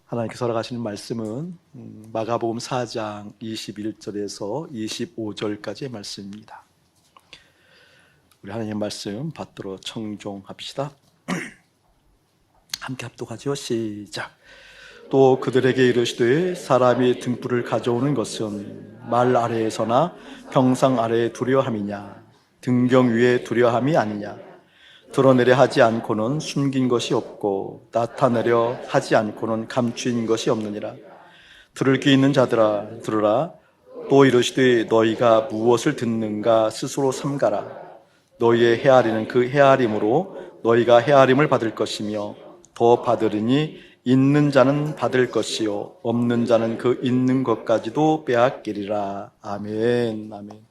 하나님께서 허락하시는 말씀은 마가복음 4장 21절에서 25절까지의 말씀입니다. 우리 하나님의 말씀 받들어 청종합시다. 함께 합독하죠. 시작. 또 그들에게 이르시되 사람이 등불을 가져오는 것은 말 아래에서나 병상 아래에 두려함이냐 등경 위에 두려함이 아니냐. 드러내려 하지 않고는 숨긴 것이 없고 나타내려 하지 않고는 감추인 것이 없느니라. 들을 귀 있는 자들아 들으라. 또 이르시되 너희가 무엇을 듣는가 스스로 삼가라. 너희의 헤아리는 그 헤아림으로 너희가 헤아림을 받을 것이며 더 받으리니 있는 자는 받을 것이요 없는 자는 그 있는 것까지도 빼앗기리라. 아멘. 아멘.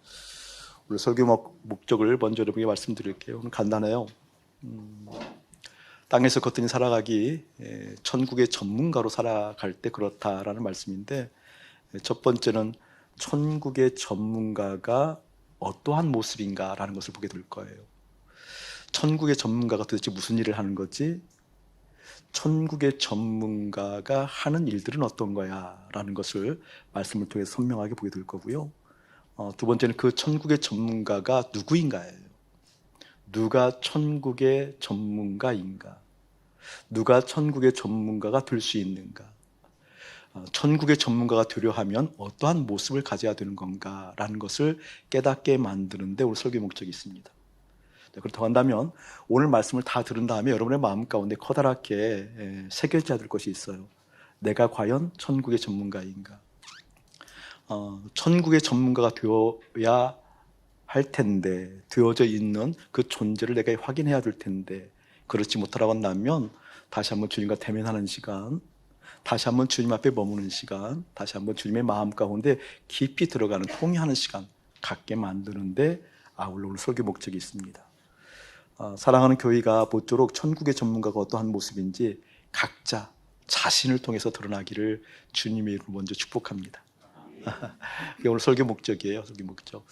우리 설교 목적을 먼저 여러분에게 말씀드릴게요. 오늘 간단해요. 땅에서 거뜬히 살아가기 천국의 전문가로 살아갈 때 그렇다라는 말씀인데, 첫 번째는 천국의 전문가가 어떠한 모습인가라는 것을 보게 될 거예요. 천국의 전문가가 도대체 무슨 일을 하는 거지? 천국의 전문가가 하는 일들은 어떤 거야? 라는 것을 말씀을 통해 선명하게 보게 될 거고요. 두 번째는 그 천국의 전문가가 누구인가예요. 누가 천국의 전문가인가? 누가 천국의 전문가가 될 수 있는가? 천국의 전문가가 되려 하면 어떠한 모습을 가져야 되는 건가? 라는 것을 깨닫게 만드는 데 오늘 설교 목적이 있습니다. 그렇다고 한다면 오늘 말씀을 다 들은 다음에 여러분의 마음 가운데 커다랗게 새겨져야 될 것이 있어요. 내가 과연 천국의 전문가인가? 천국의 전문가가 되어야 할 텐데, 되어져 있는 그 존재를 내가 확인해야 될 텐데, 그렇지 못하라고 한다면 다시 한번 주님과 대면하는 시간, 다시 한번 주님 앞에 머무는 시간, 다시 한번 주님의 마음 가운데 깊이 들어가는 통회하는 시간 갖게 만드는데 아울러 오늘 설교 목적이 있습니다. 사랑하는 교회가 모쪼록 천국의 전문가가 어떠한 모습인지 각자 자신을 통해서 드러나기를 주님의 이름으로 먼저 축복합니다. 이게 오늘 설교 목적이에요. 설교 목적.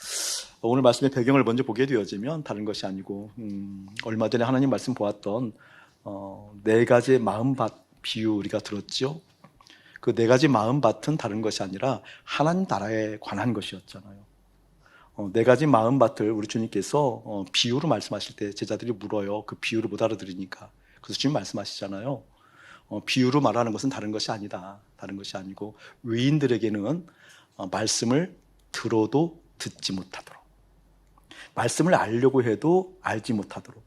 오늘 말씀의 배경을 먼저 보게 되어지면 다른 것이 아니고 얼마 전에 하나님 말씀 보았던 네 가지의 마음밭 비유 우리가 들었죠. 그 네 가지 마음밭은 다른 것이 아니라 하나님 나라에 관한 것이었잖아요. 네 가지 마음밭을 우리 주님께서 비유로 말씀하실 때 제자들이 물어요. 그 비유를 못 알아들으니까. 그래서 주님 말씀하시잖아요. 비유로 말하는 것은 다른 것이 아니다. 다른 것이 아니고 외인들에게는 말씀을 들어도 듣지 못하도록, 말씀을 알려고 해도 알지 못하도록,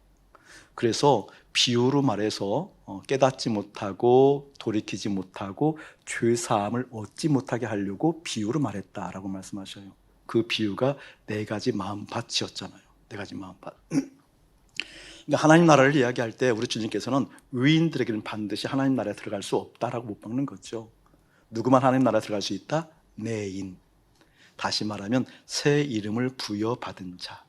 그래서 비유로 말해서 깨닫지 못하고 돌이키지 못하고 죄사함을 얻지 못하게 하려고 비유로 말했다라고 말씀하셔요. 그 비유가 네 가지 마음밭이었잖아요. 네 가지 마음밭. 그러니까 하나님 나라를 이야기할 때 우리 주님께서는 의인들에게는 반드시 하나님 나라에 들어갈 수 없다라고 못 박는 거죠. 누구만 하나님 나라에 들어갈 수 있다? 내인. 다시 말하면 새 이름을 부여받은 자.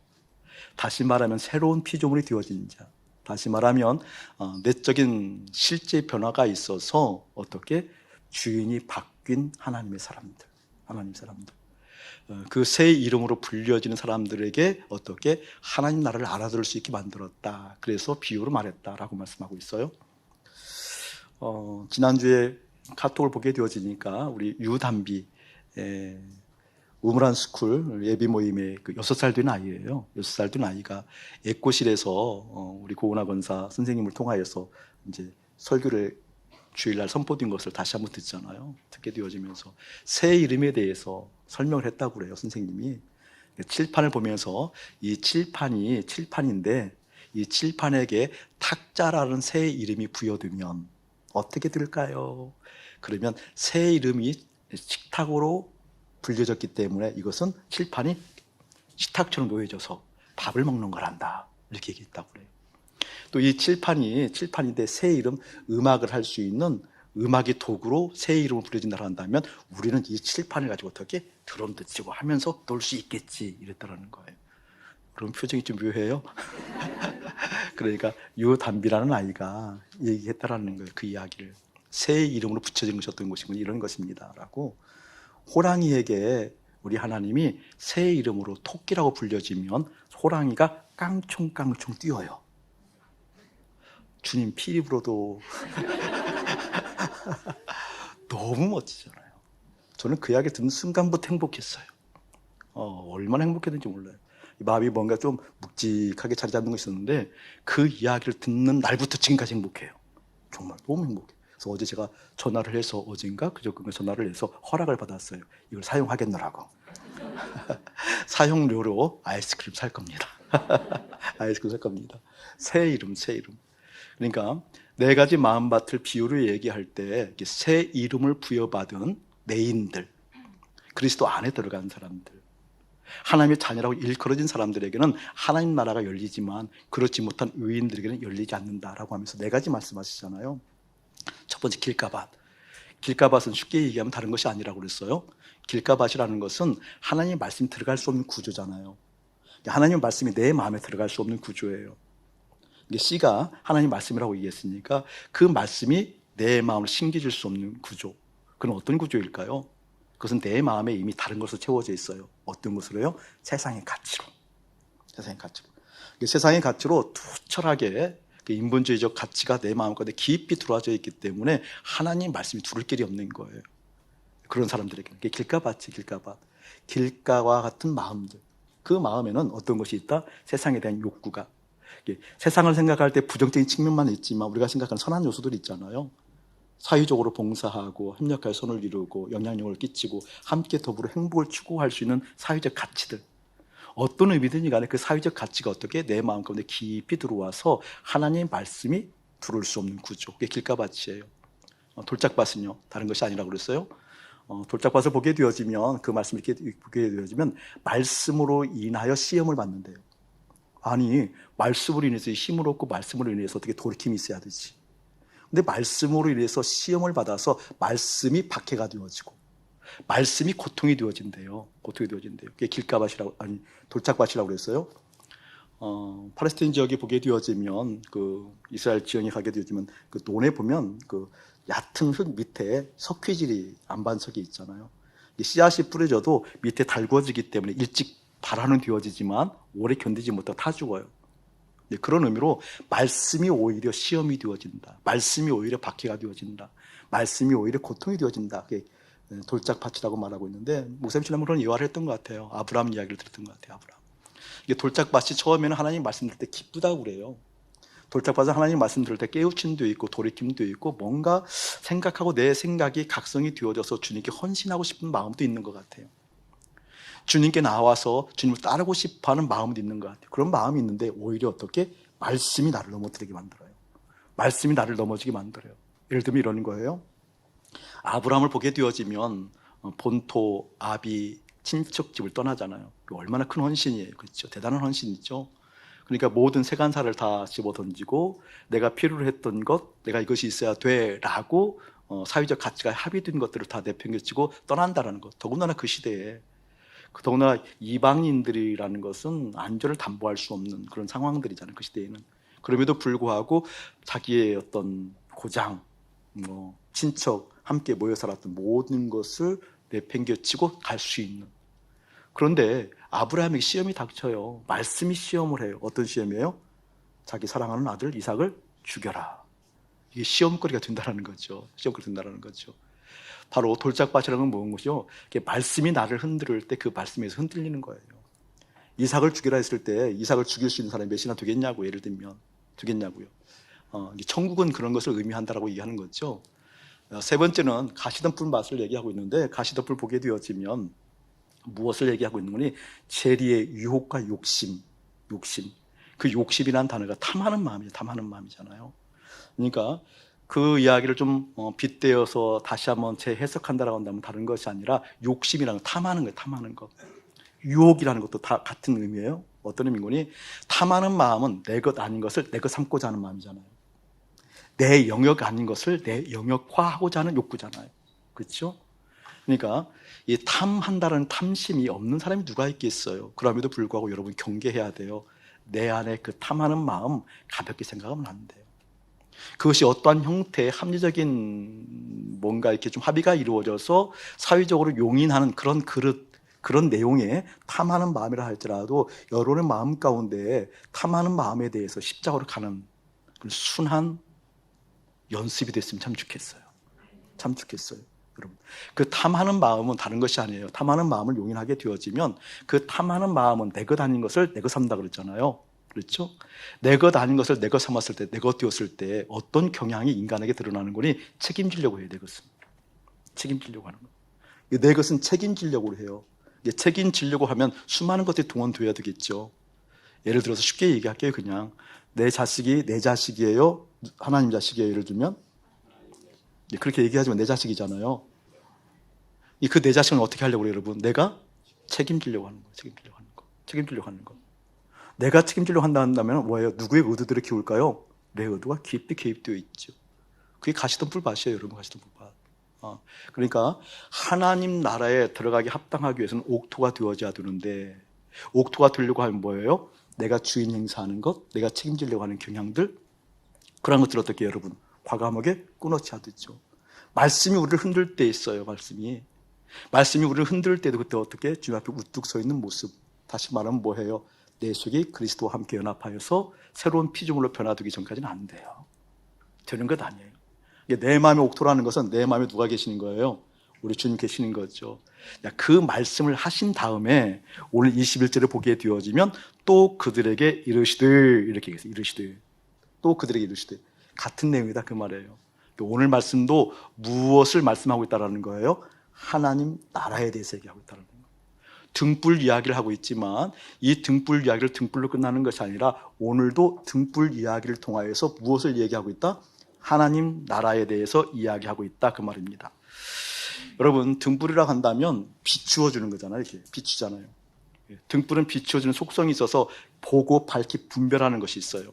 다시 말하면 새로운 피조물이 되어진 자. 다시 말하면 내적인 실제 변화가 있어서 어떻게 주인이 바뀐 하나님의 사람들. 하나님 사람들. 그 새 이름으로 불려지는 사람들에게 어떻게 하나님 나라를 알아들을 수 있게 만들었다. 그래서 비유로 말했다라고 말씀하고 있어요. 지난주에 카톡을 보게 되어지니까 우리 유담비 우물안 스쿨 예비 모임의 그 6살 된 아이예요. 6살 된 아이가 애꼬실에서 우리 고은하 권사 선생님을 통하여서 이제 설교를 주일날 선포된 것을 다시 한번 듣잖아요. 듣게 되어지면서 새 이름에 대해서 설명을 했다고 그래요. 선생님이 칠판을 보면서 이 칠판인데 이 칠판에게 탁자라는 새 이름이 부여되면 어떻게 될까요? 그러면 새 이름이 식탁으로 불려졌기 때문에 이것은 칠판이 식탁처럼 놓여져서 밥을 먹는 거란다. 이렇게 얘기했다고 그래요. 또 이 칠판인데 새 이름, 음악을 할 수 있는 음악의 도구로 새 이름을 부려진다고 한다면 우리는 이 칠판을 가지고 어떻게 드럼도 치고 하면서 놀 수 있겠지 이랬다는 거예요. 그럼 표정이 좀 묘해요. 그러니까 유담비라는 아이가 얘기했다라는 거예요. 그 이야기를. 새 이름으로 붙여진 것이 어떤 것이군 이런 것입니다 라고. 호랑이에게 우리 하나님이 새 이름으로 토끼라고 불려지면 호랑이가 깡총깡총 뛰어요. 주님 피리 불어도 너무 멋지잖아요. 저는 그 이야기 듣는 순간부터 행복했어요. 얼마나 행복했는지 몰라요. 마음이 뭔가 좀 묵직하게 자리 잡는 거 있었는데 그 이야기를 듣는 날부터 지금까지 행복해요. 정말 너무 행복해요. 그래서 어제 제가 전화를 해서 어젠가 그저께 전화를 해서 허락을 받았어요. 이걸 사용하겠노라고. 사용료로 아이스크림 살 겁니다. 아이스크림 살 겁니다. 새 이름. 그러니까 네 가지 마음밭을 비유로 얘기할 때 새 이름을 부여받은 내인들, 그리스도 안에 들어간 사람들, 하나님의 자녀라고 일컬어진 사람들에게는 하나님 나라가 열리지만 그렇지 못한 의인들에게는 열리지 않는다라고 하면서 네 가지 말씀하시잖아요. 첫 번째 길가밭. 길가밭은 쉽게 얘기하면 다른 것이 아니라고 그랬어요. 길가밭이라는 것은 하나님의 말씀이 들어갈 수 없는 구조잖아요. 하나님의 말씀이 내 마음에 들어갈 수 없는 구조예요. C가 하나님 말씀이라고 얘기했으니까 그 말씀이 내 마음을 심겨줄 수 없는 구조. 그건 어떤 구조일까요? 그것은 내 마음에 이미 다른 것으로 채워져 있어요. 어떤 것으로요? 세상의 가치로. 세상의 가치로 투철하게 인본주의적 가치가 내 마음 가운데 깊이 들어와져 있기 때문에 하나님 말씀이 두를 길이 없는 거예요. 그런 사람들에게는. 길가밭이 길가밭. 길가와 같은 마음들. 그 마음에는 어떤 것이 있다? 세상에 대한 욕구가. 세상을 생각할 때 부정적인 측면만 있지만 우리가 생각하는 선한 요소들이 있잖아요. 사회적으로 봉사하고 협력할 손을 이루고 영향력을 끼치고 함께 더불어 행복을 추구할 수 있는 사회적 가치들. 어떤 의미든지 간에 그 사회적 가치가 어떻게 내 마음 가운데 깊이 들어와서 하나님의 말씀이 들어올 수 없는 구조. 그게 길가밭이에요. 돌짝밭은요, 다른 것이 아니라고 그랬어요. 돌짝밭을 보게 되어지면, 그 말씀을 이렇게 보게 되어지면 말씀으로 인하여 시험을 받는데요. 아니, 말씀으로 인해서 힘을 얻고 말씀으로 인해서 어떻게 돌이킴이 있어야 되지. 근데 말씀으로 인해서 시험을 받아서 말씀이 박해가 되어지고 말씀이 고통이 되어진대요. 그게 길가밭이라고, 아니, 돌짝밭이라고 그랬어요. 팔레스타인 지역에 보게 되어지면, 이스라엘 지형에 가게 되어지면, 논에 보면, 얕은 흙 밑에 석회질이 안반석이 있잖아요. 씨앗이 뿌려져도 밑에 달구어지기 때문에 일찍 발화는 되어지지만 오래 견디지 못하고 타 죽어요. 그런 의미로 말씀이 오히려 시험이 되어진다. 말씀이 오히려 박해가 되어진다. 말씀이 오히려 고통이 되어진다. 그게 돌짝밭이라고 말하고 있는데, 목사님 지난번에 그런 예화를 했던 것 같아요. 아브라함 이야기를 들었던 것 같아요. 아브라함. 이게 돌짝밭이 처음에는 하나님 말씀 들을 때 기쁘다고 그래요. 돌짝밭은 하나님 말씀 들을 때 깨우침도 있고 돌이킴도 있고 뭔가 생각하고 내 생각이 각성이 되어져서 주님께 헌신하고 싶은 마음도 있는 것 같아요. 주님께 나와서 주님을 따르고 싶어하는 마음도 있는 것 같아요. 그런 마음이 있는데 오히려 어떻게? 말씀이 나를 넘어뜨리게 만들어요. 말씀이 나를 넘어지게 만들어요. 예를 들면 이런 거예요. 아브라함을 보게 되어지면 본토, 아비, 친척집을 떠나잖아요. 얼마나 큰 헌신이에요. 그렇죠? 대단한 헌신이죠. 그러니까 모든 세간사를 다 집어던지고 내가 필요로 했던 것, 내가 이것이 있어야 돼라고 사회적 가치가 합의된 것들을 다 내팽개치고 떠난다라는 것. 더군다나 그 시대에, 더군다나 이방인들이라는 것은 안전을 담보할 수 없는 그런 상황들이잖아요. 그 시대에는. 그럼에도 불구하고 자기의 어떤 고장, 친척, 함께 모여 살았던 모든 것을 내팽개치고 갈 수 있는. 그런데 아브라함에게 시험이 닥쳐요. 말씀이 시험을 해요. 어떤 시험이에요? 자기 사랑하는 아들 이삭을 죽여라. 이게 시험거리가 된다는 거죠. 바로 돌짝밭이라는 건 뭔 것이요? 말씀이 나를 흔들 때 그 말씀에서 흔들리는 거예요. 이삭을 죽이라 했을 때 이삭을 죽일 수 있는 사람이 몇이나 되겠냐고, 예를 들면. 되겠냐고요. 천국은 그런 것을 의미한다라고 얘기하는 거죠. 세 번째는 가시덤불 맛을 얘기하고 있는데, 가시덤불 보게 되어지면 무엇을 얘기하고 있는 거니? 재리의 유혹과 욕심. 그 욕심이라는 단어가 탐하는 마음이잖아요. 그러니까 그 이야기를 좀 빗대어서 다시 한번 재해석한다라고 한다면 다른 것이 아니라 욕심이라는 거, 탐하는 거. 유혹이라는 것도 다 같은 의미예요. 어떤 의미인 거니? 탐하는 마음은 내 것 아닌 것을 내 것 삼고자 하는 마음이잖아요. 내 영역 아닌 것을 내 영역화하고자 하는 욕구잖아요. 그렇죠? 그러니까 이 탐한다는 탐심이 없는 사람이 누가 있겠어요. 그럼에도 불구하고 여러분 경계해야 돼요. 내 안에 그 탐하는 마음 가볍게 생각하면 안 돼요. 그것이 어떠한 형태의 합리적인 뭔가 이렇게 좀 합의가 이루어져서 사회적으로 용인하는 그런 그릇, 그런 내용의 탐하는 마음이라 할지라도 여러분의 마음 가운데 탐하는 마음에 대해서 십자가로 가는 순한 연습이 됐으면 참 좋겠어요. 여러분, 그 탐하는 마음은 다른 것이 아니에요. 탐하는 마음을 용인하게 되어지면 그 탐하는 마음은 내 것 아닌 것을 내 것 삼다 그랬잖아요. 그렇죠? 내 것 아닌 것을 내 것 삼았을 때, 내 것 되었을 때 어떤 경향이 인간에게 드러나는 거니? 책임지려고 해요. 내 것은 책임지려고 하는 거예요. 내 것은 책임지려고 해요. 책임지려고 하면 수많은 것들이 동원되어야 되겠죠. 예를 들어서 쉽게 얘기할게요. 그냥 내 자식이 내 자식이에요? 하나님 자식이에요? 예를 들면 그렇게 얘기하지만 내 자식이잖아요. 그 내 자식은 어떻게 하려고 그래요, 여러분? 내가 책임지려고 하는 거예요. 책임지려고 하는 거. 책임지려고 하는 거. 내가 책임지려고 한다면 뭐예요? 누구의 의도들을 키울까요? 내 의도가 깊이 개입되어 있죠. 그게 가시던 불밭이에요, 여러분. 가시던 불밭. 그러니까 하나님 나라에 들어가기 합당하기 위해서는 옥토가 되어져야 되는데, 옥토가 되려고 하면 뭐예요? 내가 주인 행사하는 것, 내가 책임지려고 하는 경향들, 그런 것들 어떻게 여러분 과감하게 끊어쳐야 되죠. 말씀이 우리를 흔들 때 있어요. 말씀이 우리를 흔들 때도 그때 어떻게 주님 앞에 우뚝 서 있는 모습. 다시 말하면 뭐예요? 내 속이 그리스도와 함께 연합하여서 새로운 피조물로 변화되기 전까지는 안 돼요. 되는 것 아니에요. 내 마음의 옥토라는 것은 내 마음에 누가 계시는 거예요? 우리 주님 계시는 거죠. 그 말씀을 하신 다음에 오늘 21절을 보게 되어지면 또 그들에게 이르시되, 이렇게 얘기했어요. 이르시되. 또 그들에게 이르시되. 같은 내용이다 그 말이에요. 오늘 말씀도 무엇을 말씀하고 있다는 거예요? 하나님 나라에 대해서 얘기하고 있다는 거예요. 등불 이야기를 하고 있지만 이 등불 이야기를 등불로 끝나는 것이 아니라 오늘도 등불 이야기를 통하여서 무엇을 얘기하고 있다? 하나님 나라에 대해서 이야기하고 있다 그 말입니다. 여러분, 등불이라고 한다면 비추어주는 거잖아요. 이렇게 비추잖아요. 등불은 비추어주는 속성이 있어서 보고 밝히 분별하는 것이 있어요.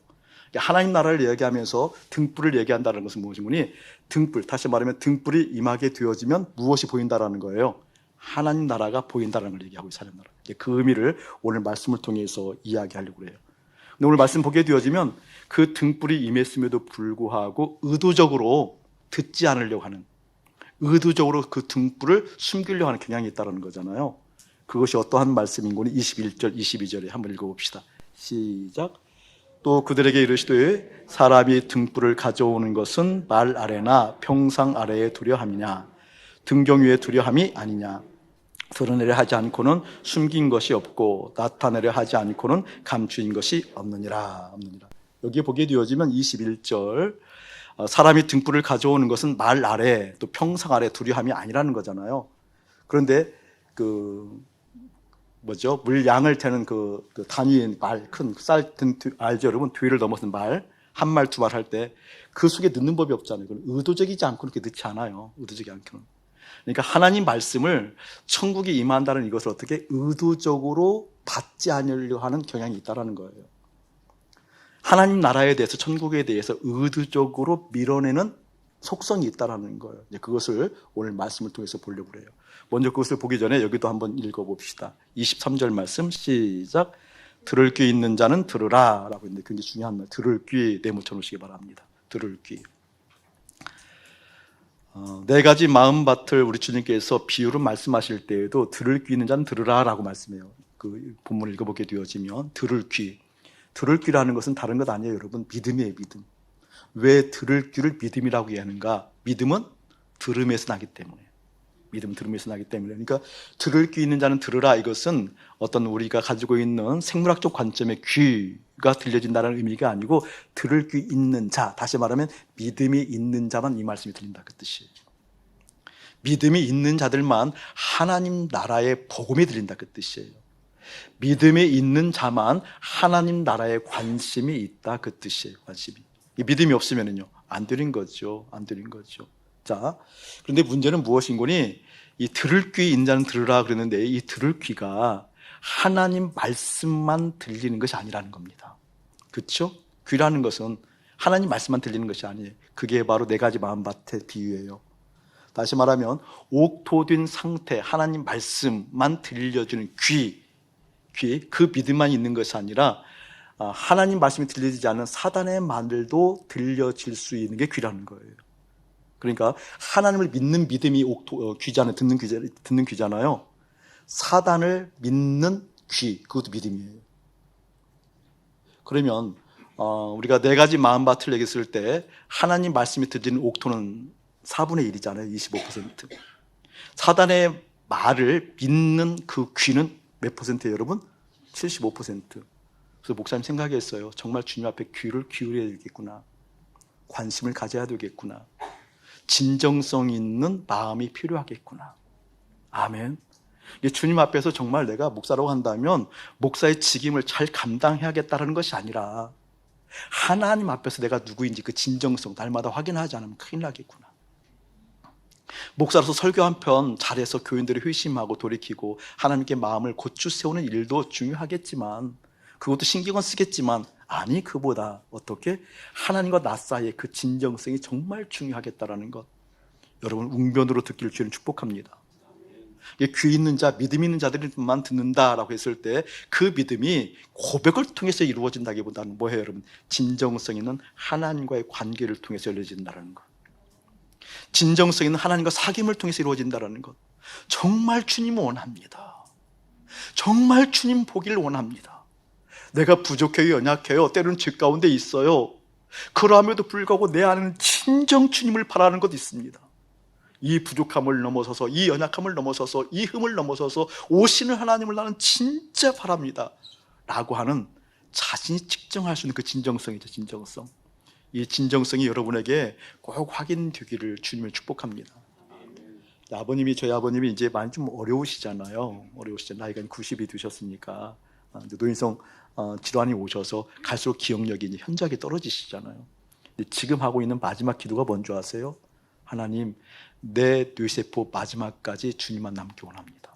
하나님 나라를 얘기하면서 등불을 얘기한다는 것은 무엇이니? 등불, 다시 말하면 등불이 임하게 되어지면 무엇이 보인다라는 거예요? 하나님 나라가 보인다는 걸 얘기하고 있어요. 하나님 나라. 그 의미를 오늘 말씀을 통해서 이야기하려고 해요. 근데 오늘 말씀 보게 되어지면 그 등불이 임했음에도 불구하고 의도적으로 듣지 않으려고 하는, 의도적으로 그 등불을 숨기려고 하는 경향이 있다는 거잖아요. 그것이 어떠한 말씀인 거니? 21절, 22절에 한번 읽어봅시다. 시작. 또 그들에게 이르시되 사람이 등불을 가져오는 것은 말 아래나 평상 아래에 두려 함이냐? 등경 위에 두려 함이 아니냐? 드러내려 하지 않고는 숨긴 것이 없고 나타내려 하지 않고는 감추인 것이 없느니라. 여기에 보게 되어지면 21절 사람이 등불을 가져오는 것은 말 아래 또 평상 아래 두려함이 아니라는 거잖아요. 그런데 물량을 재는 그 단위의 말, 큰 쌀 등 알죠 여러분? 뒤를 넘어선 말, 한 말, 두 말 할 때 그 속에 넣는 법이 없잖아요. 그건 의도적이지 않고 그렇게 넣지 않아요. 의도적이지 않고는. 그러니까 하나님 말씀을 천국에 임한다는 이것을 어떻게 의도적으로 받지 않으려고 하는 경향이 있다는 거예요. 하나님 나라에 대해서, 천국에 대해서 의도적으로 밀어내는 속성이 있다는 거예요. 그것을 오늘 말씀을 통해서 보려고 해요. 먼저 그것을 보기 전에 여기도 한번 읽어봅시다. 23절 말씀 시작. 들을 귀 있는 자는 들으라 라고 했는데 굉장히 중요한 말. 들을 귀 내모쳐 놓으시기 바랍니다. 들을 귀. 네 가지 마음밭을 우리 주님께서 비유로 말씀하실 때에도 들을 귀 있는 자는 들으라 라고 말씀해요. 그 본문을 읽어보게 되어지면 들을 귀. 들을 귀라는 것은 다른 것 아니에요, 여러분. 믿음이에요, 믿음. 왜 들을 귀를 믿음이라고 얘기하는가? 믿음은 들음에서 나기 때문에. 믿음은 들음에서 나기 때문에. 그러니까 들을 귀 있는 자는 들으라. 이것은 어떤 우리가 가지고 있는 생물학적 관점의 귀가 들려진다는 의미가 아니고 들을 귀 있는 자, 다시 말하면 믿음이 있는 자만 이 말씀이 들린다 그 뜻이에요. 믿음이 있는 자들만 하나님 나라의 복음이 들린다 그 뜻이에요. 믿음이 있는 자만 하나님 나라에 관심이 있다 그 뜻이에요. 관심이. 이 믿음이 없으면은요 안 들린 거죠. 안 들린 거죠. 자, 그런데 문제는 무엇인 거니? 이 들을 귀 있는 자는 들으라 그랬는데 이 들을 귀가 하나님 말씀만 들리는 것이 아니라는 겁니다. 그렇죠? 귀라는 것은 하나님 말씀만 들리는 것이 아니에요. 그게 바로 네 가지 마음밭의 비유예요. 다시 말하면 옥토된 상태, 하나님 말씀만 들려주는 귀, 그 믿음만 있는 것이 아니라 하나님 말씀이 들려지지 않는 사단의 말도 들려질 수 있는 게 귀라는 거예요. 그러니까 하나님을 믿는 믿음이 귀잖아요. 듣는 귀잖아요. 사단을 믿는 귀, 그것도 믿음이에요. 그러면 우리가 네 가지 마음밭을 얘기했을 때 하나님 말씀이 들리는 옥토는 4분의 1이잖아요. 25%. 사단의 말을 믿는 그 귀는 몇 퍼센트예요, 여러분? 75%. 그래서 목사님 생각했어요. 정말 주님 앞에 귀를 기울여야 되겠구나. 관심을 가져야 되겠구나. 진정성 있는 마음이 필요하겠구나. 아멘. 주님 앞에서 정말 내가 목사라고 한다면 목사의 직임을 잘 감당해야겠다는 것이 아니라 하나님 앞에서 내가 누구인지 그 진정성 날마다 확인하지 않으면 큰일 나겠구나. 목사로서 설교 한 편 잘해서 교인들이 회심하고 돌이키고 하나님께 마음을 고추 세우는 일도 중요하겠지만, 그것도 신경은 쓰겠지만, 아니 그보다 어떻게 하나님과 나 사이의 그 진정성이 정말 중요하겠다라는 것, 여러분 웅변으로 듣기를 주님 축복합니다. 귀 있는 자, 믿음 있는 자들만 듣는다라고 했을 때 그 믿음이 고백을 통해서 이루어진다기보다는 뭐예요, 여러분? 진정성 있는 하나님과의 관계를 통해서 열려진다는 것, 진정성 있는 하나님과 사귐을 통해서 이루어진다는 것, 정말 주님 원합니다. 정말 주님 보기를 원합니다. 내가 부족해요, 연약해요, 때로는 죄 가운데 있어요. 그럼에도 불구하고 내 안에는 진정 주님을 바라는 것 있습니다. 이 부족함을 넘어서서, 이 연약함을 넘어서서, 이 흠을 넘어서서 오시는 하나님을 나는 진짜 바랍니다 라고 하는 자신이 측정할 수 있는 그 진정성이죠. 진정성. 이 진정성이 여러분에게 꼭 확인되기를 주님을 축복합니다. 저희 아버님이 이제 많이 좀 어려우시잖아요. 나이가 90이 되셨으니까 노인성 질환이 오셔서 갈수록 기억력이 이제 현저하게 떨어지시잖아요. 근데 지금 하고 있는 마지막 기도가 뭔지 아세요? 하나님, 내 뇌세포 마지막까지 주님만 남기 원합니다.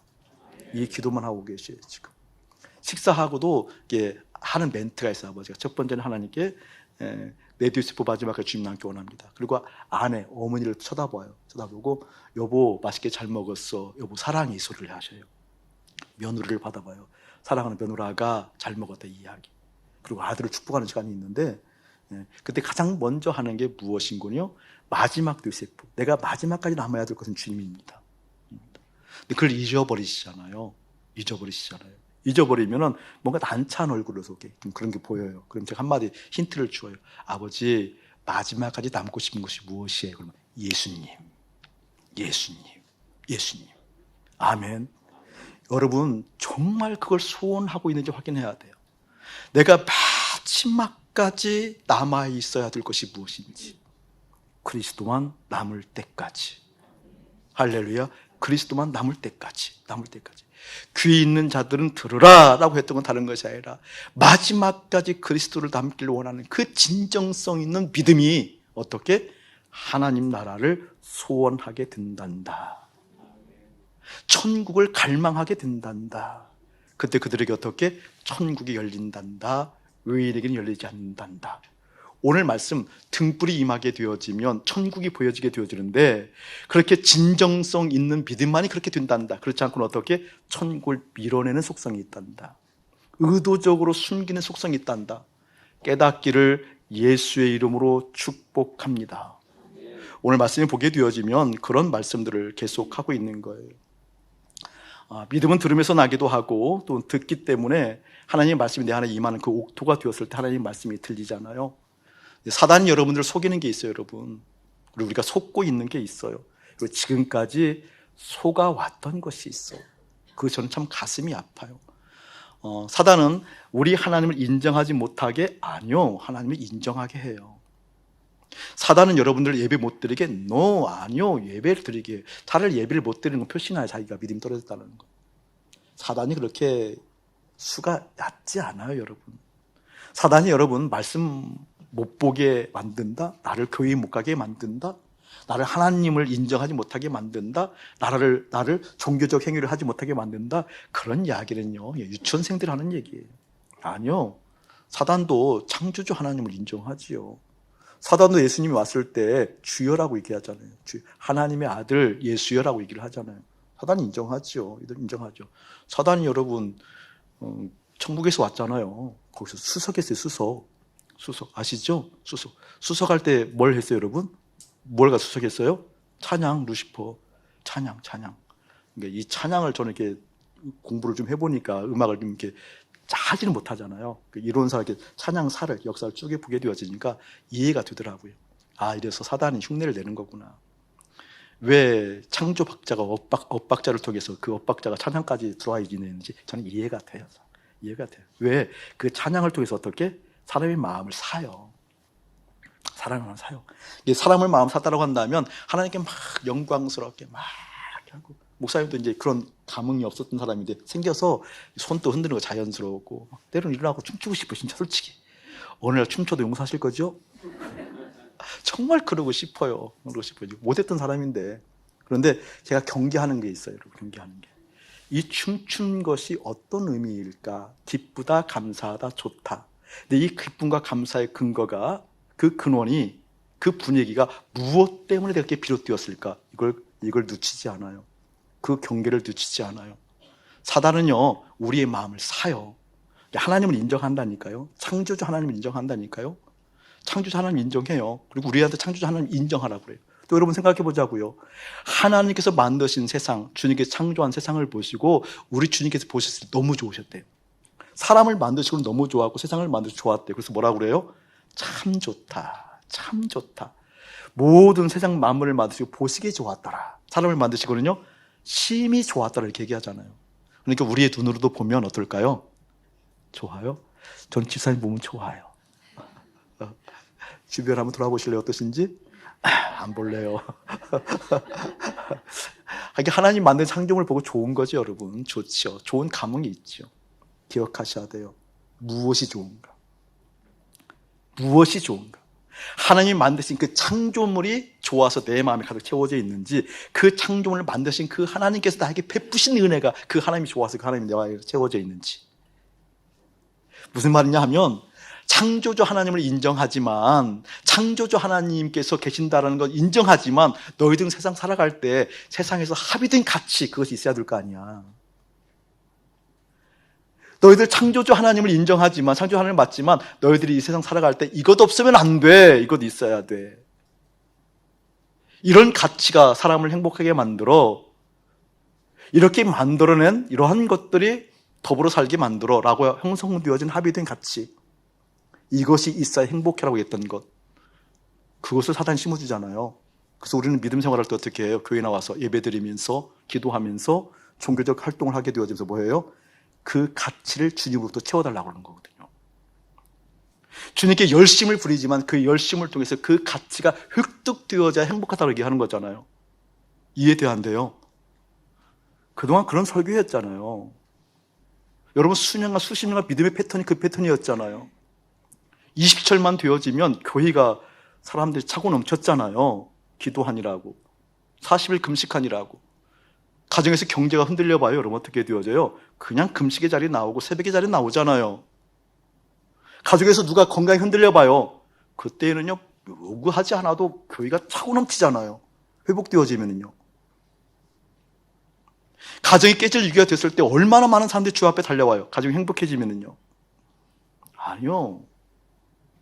이 기도만 하고 계세요. 지금 식사하고도 이게 하는 멘트가 있어요. 아버지가 첫 번째는 하나님께 내 뇌세포 마지막까지 주님 남기 원합니다. 그리고 아내, 어머니를 쳐다보고 여보 맛있게 잘 먹었어, 여보 사랑해, 이 소리를 하셔요. 며느리를 받아봐요. 사랑하는 며느라가 잘 먹었다, 이 이야기. 그리고 아들을 축복하는 시간이 있는데, 그때 가장 먼저 하는 게 무엇인군요? 마지막 뇌세포, 내가 마지막까지 남아야 될 것은 주님입니다. 근데 그걸 잊어버리시잖아요. 잊어버리면은 뭔가 난처한 얼굴로 속에 좀 그런 게 보여요. 그럼 제가 한마디 힌트를 주어요. 아버지, 마지막까지 남고 싶은 것이 무엇이에요? 그러면 예수님. 아멘. 여러분 정말 그걸 소원하고 있는지 확인해야 돼요. 내가 마지막까지 남아 있어야 될 것이 무엇인지. 그리스도만 남을 때까지. 할렐루야. 그리스도만 남을 때까지. 귀 있는 자들은 들으라 라고 했던 건 다른 것이 아니라 마지막까지 그리스도를 남기를 원하는 그 진정성 있는 믿음이 어떻게 하나님 나라를 소원하게 된단다. 천국을 갈망하게 된단다. 그때 그들에게 어떻게 천국이 열린단다. 의인에게는 열리지 않는단다. 오늘 말씀, 등불이 임하게 되어지면 천국이 보여지게 되어지는데, 그렇게 진정성 있는 믿음만이 그렇게 된단다. 그렇지 않고는 어떻게 천국을 밀어내는 속성이 있단다. 의도적으로 숨기는 속성이 있단다. 깨닫기를 예수의 이름으로 축복합니다. 오늘 말씀이 보게 되어지면 그런 말씀들을 계속하고 있는 거예요. 믿음은 들으면서 나기도 하고 또 듣기 때문에 하나님의 말씀이 내 안에 임하는 그 옥토가 되었을 때 하나님의 말씀이 들리잖아요. 사단이 여러분들을 속이는 게 있어요, 여러분. 그리고 우리가 속고 있는 게 있어요. 그리고 지금까지 속아왔던 것이 있어요. 그거 저는 참 가슴이 아파요. 사단은 우리 하나님을 인정하지 못하게, 아니요, 하나님을 인정하게 해요. 사단은 여러분들 예배 못 드리게, no, 아니요, 예배를 드리게. 차라리 예배를 못 드리는 건 표시나요, 자기가 믿음이 떨어졌다는 거. 사단이 그렇게 수가 얕지 않아요, 여러분. 사단이 여러분 말씀 못 보게 만든다, 나를 교회 못 가게 만든다, 나를 하나님을 인정하지 못하게 만든다, 나를 종교적 행위를 하지 못하게 만든다, 그런 이야기는요 유치원생들이 하는 얘기예요. 아니요, 사단도 창조주 하나님을 인정하지요. 사단도 예수님이 왔을 때 주여라고 얘기하잖아요. 하나님의 아들 예수여라고 얘기를 하잖아요. 사단이 인정하죠. 이들 인정하죠. 사단이 여러분 천국에서 왔잖아요. 거기서 수석했어요. 수석 아시죠? 수석할 때 뭘 했어요, 여러분? 뭘 가 수석했어요? 찬양, 루시퍼, 찬양. 그러니까 이 찬양을 저는 이렇게 공부를 좀 해보니까 음악을 좀 이렇게 하지는 못하잖아요. 이론사 이렇게 찬양사를, 역사를 쭉 보게 되어지니까 이해가 되더라고요. 이래서 사단이 흉내를 내는 거구나. 왜 창조박자가 엇박자를 통해서 그 엇박자가 찬양까지 들어와 있는지 저는 이해가 돼요. 이해가 돼요. 왜 그 찬양을 통해서 어떻게 사람의 마음을 사요. 사람의 마음을 사요. 사람을 마음 샀다라고 한다면 하나님께 막 영광스럽게 막 이렇게 하고, 목사님도 이제 그런 감흥이 없었던 사람인데 생겨서 손도 흔드는 거 자연스러웠고, 때로는 일어나고 춤추고 싶어. 진짜 솔직히 어느 날 춤춰도 용서하실 거죠? 정말 그러고 싶어요. 그러고 싶어요. 못했던 사람인데. 그런데 제가 경계하는 게 있어요. 여러분, 경계하는 게. 이 춤춘 것이 어떤 의미일까? 기쁘다, 감사하다, 좋다. 근데 이 기쁨과 감사의 근거가, 그 근원이, 그 분위기가 무엇 때문에 그렇게 비롯되었을까? 이걸 놓치지 않아요. 그 경계를 놓치지 않아요. 사단은요, 우리의 마음을 사요. 하나님을 인정한다니까요. 창조주 하나님을 인정한다니까요. 창조주 하나님 인정해요. 그리고 우리한테 창조주 하나님 인정하라고 그래요. 또 여러분 생각해 보자고요. 하나님께서 만드신 세상, 주님께서 창조한 세상을 보시고 우리 주님께서 보셨을 때 너무 좋으셨대요. 사람을 만드시고 너무 좋았고 세상을 만드시고 좋았대요. 그래서 뭐라고 그래요? 참 좋다. 참 좋다. 모든 세상 만물을 만드시고 보시기에 좋았더라. 사람을 만드시고는요, 심히 좋았더라 이렇게 얘기하잖아요. 그러니까 우리의 눈으로도 보면 어떨까요? 좋아요? 전 집사님 보면 좋아요. 주변 한번 돌아보실래요? 어떠신지? 안 볼래요. 하나님 만든 창조물을 보고 좋은 거죠, 여러분. 좋죠. 좋은 감흥이 있죠. 기억하셔야 돼요. 무엇이 좋은가? 무엇이 좋은가? 하나님이 만드신 그 창조물이 좋아서 내 마음에 가득 채워져 있는지, 그 창조물을 만드신 그 하나님께서 나에게 베푸신 은혜가 그 하나님이 좋아서 그 하나님이 내 마음에 채워져 있는지. 무슨 말이냐 하면, 창조주 하나님을 인정하지만, 창조주 하나님께서 계신다는 걸 인정하지만, 너희들 세상 살아갈 때 세상에서 합의된 가치, 그것이 있어야 될 거 아니야. 너희들 창조주 하나님을 인정하지만, 창조주 하나님을 맞지만, 너희들이 이 세상 살아갈 때 이것 없으면 안 돼. 이것 있어야 돼. 이런 가치가 사람을 행복하게 만들어. 이렇게 만들어낸 이러한 것들이 더불어 살게 만들어 라고 형성되어진 합의된 가치, 이것이 있어야 행복해라고 했던 것, 그것을 사단이 심어주잖아요. 그래서 우리는 믿음 생활할 때 어떻게 해요? 교회 나와서 예배드리면서 기도하면서 종교적 활동을 하게 되어지면서 뭐예요? 그 가치를 주님으로부터 채워달라고 하는 거거든요. 주님께 열심을 부리지만 그 열심을 통해서 그 가치가 획득되어져야 행복하다고 얘기하는 거잖아요. 이해돼야 한대요. 그동안 그런 설교였잖아요. 여러분, 수년과 수십 년간 믿음의 패턴이 그 패턴이었잖아요. 20절만 되어지면 교회가 사람들이 차고 넘쳤잖아요. 기도하니라고, 40일 금식하니라고. 가정에서 경제가 흔들려 봐요. 여러분, 어떻게 되어져요? 그냥 금식의 자리 나오고 새벽의 자리 나오잖아요. 가족에서 누가 건강이 흔들려 봐요. 그때는요, 요구하지 않아도 교회가 차고 넘치잖아요. 회복되어지면은요. 가정이 깨질 위기가 됐을 때 얼마나 많은 사람들이 주 앞에 달려와요. 가정이 행복해지면은요. 아니요.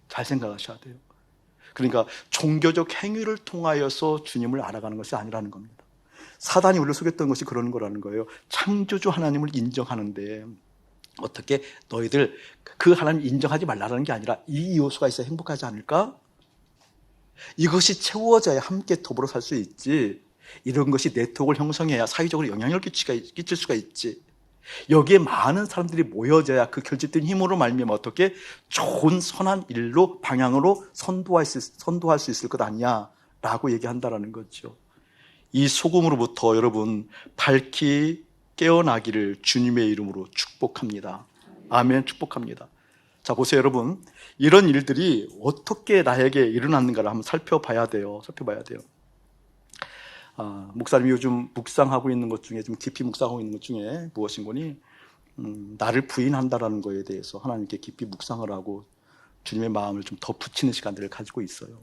잘 생각하셔야 돼요. 그러니까 종교적 행위를 통하여서 주님을 알아가는 것이 아니라는 겁니다. 사단이 우리를 속였던 것이 그런 거라는 거예요. 창조주 하나님을 인정하는데 어떻게 너희들 그 하나님 인정하지 말라는 게 아니라 이 요소가 있어야 행복하지 않을까? 이것이 채워져야 함께 더불어 살 수 있지. 이런 것이 네트워크를 형성해야 사회적으로 영향력을 끼칠 수가 있지. 여기에 많은 사람들이 모여져야 그 결집된 힘으로 말미암아 어떻게 좋은 선한 일로 방향으로 선도할 수 있을 것 아니야 라고 얘기한다라는 거죠. 이 소금으로부터 여러분 밝히 깨어나기를 주님의 이름으로 축복합니다. 아멘. 축복합니다. 자, 보세요 여러분, 이런 일들이 어떻게 나에게 일어났는가를 한번 살펴봐야 돼요. 목사님이 요즘 묵상하고 있는 것 중에, 좀 깊이 묵상하고 있는 것 중에 무엇인 거니? 나를 부인한다라는 거에 대해서 하나님께 깊이 묵상을 하고 주님의 마음을 좀 더 붙이는 시간들을 가지고 있어요.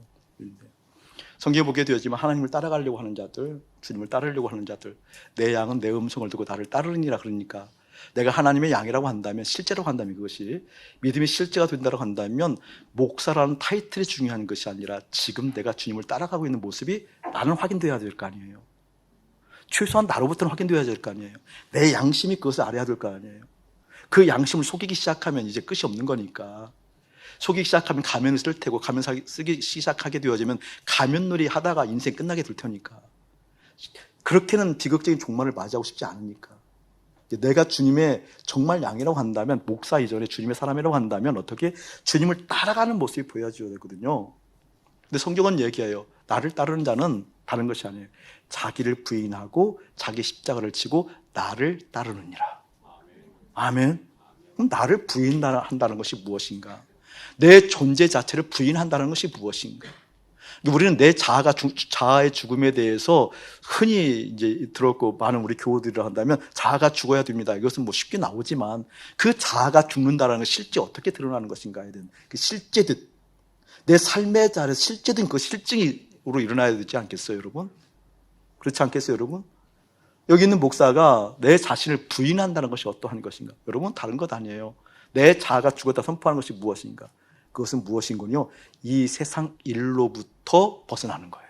성경에 보게 되었지만 하나님을 따라가려고 하는 자들, 주님을 따르려고 하는 자들, 내 양은 내 음성을 듣고 나를 따르느니라. 그러니까 내가 하나님의 양이라고 한다면, 실제로 한다면, 그것이 믿음의 실제가 된다고 한다면 목사라는 타이틀이 중요한 것이 아니라 지금 내가 주님을 따라가고 있는 모습이 나는 확인되어야 될 거 아니에요. 최소한 나로부터는 확인되어야 될 거 아니에요. 내 양심이 그것을 알아야 될 거 아니에요. 그 양심을 속이기 시작하면 이제 끝이 없는 거니까. 속이기 시작하면 가면을 쓸 테고, 가면 쓰기 시작하게 되어지면 가면놀이 하다가 인생 끝나게 될 테니까. 그렇게는 비극적인 종말을 맞이하고 싶지 않으니까. 내가 주님의 정말 양이라고 한다면, 목사 이전에 주님의 사람이라고 한다면 어떻게 주님을 따라가는 모습이 보여줘야 되거든요. 근데 성경은 얘기해요. 나를 따르는 자는 다른 것이 아니에요. 자기를 부인하고 자기 십자가를 지고 나를 따르느니라. 아멘. 그럼 나를 부인한다는 것이 무엇인가? 내 존재 자체를 부인한다는 것이 무엇인가? 우리는 내 자아의 죽음에 대해서 흔히 이제 들었고, 많은 우리 교우들이라 한다면 자아가 죽어야 됩니다. 이것은 뭐 쉽게 나오지만, 그 자아가 죽는다는 건 실제 어떻게 드러나는 것인가에 대한 그 실제듯, 내 삶의 자리에서 실제든 그 실증으로 일어나야 되지 않겠어요, 여러분? 그렇지 않겠어요, 여러분? 여기 있는 목사가 내 자신을 부인한다는 것이 어떠한 것인가? 여러분, 다른 것 아니에요. 내 자아가 죽었다 선포하는 것이 무엇인가? 그것은 무엇인군요? 이 세상 일로부터 벗어나는 거예요.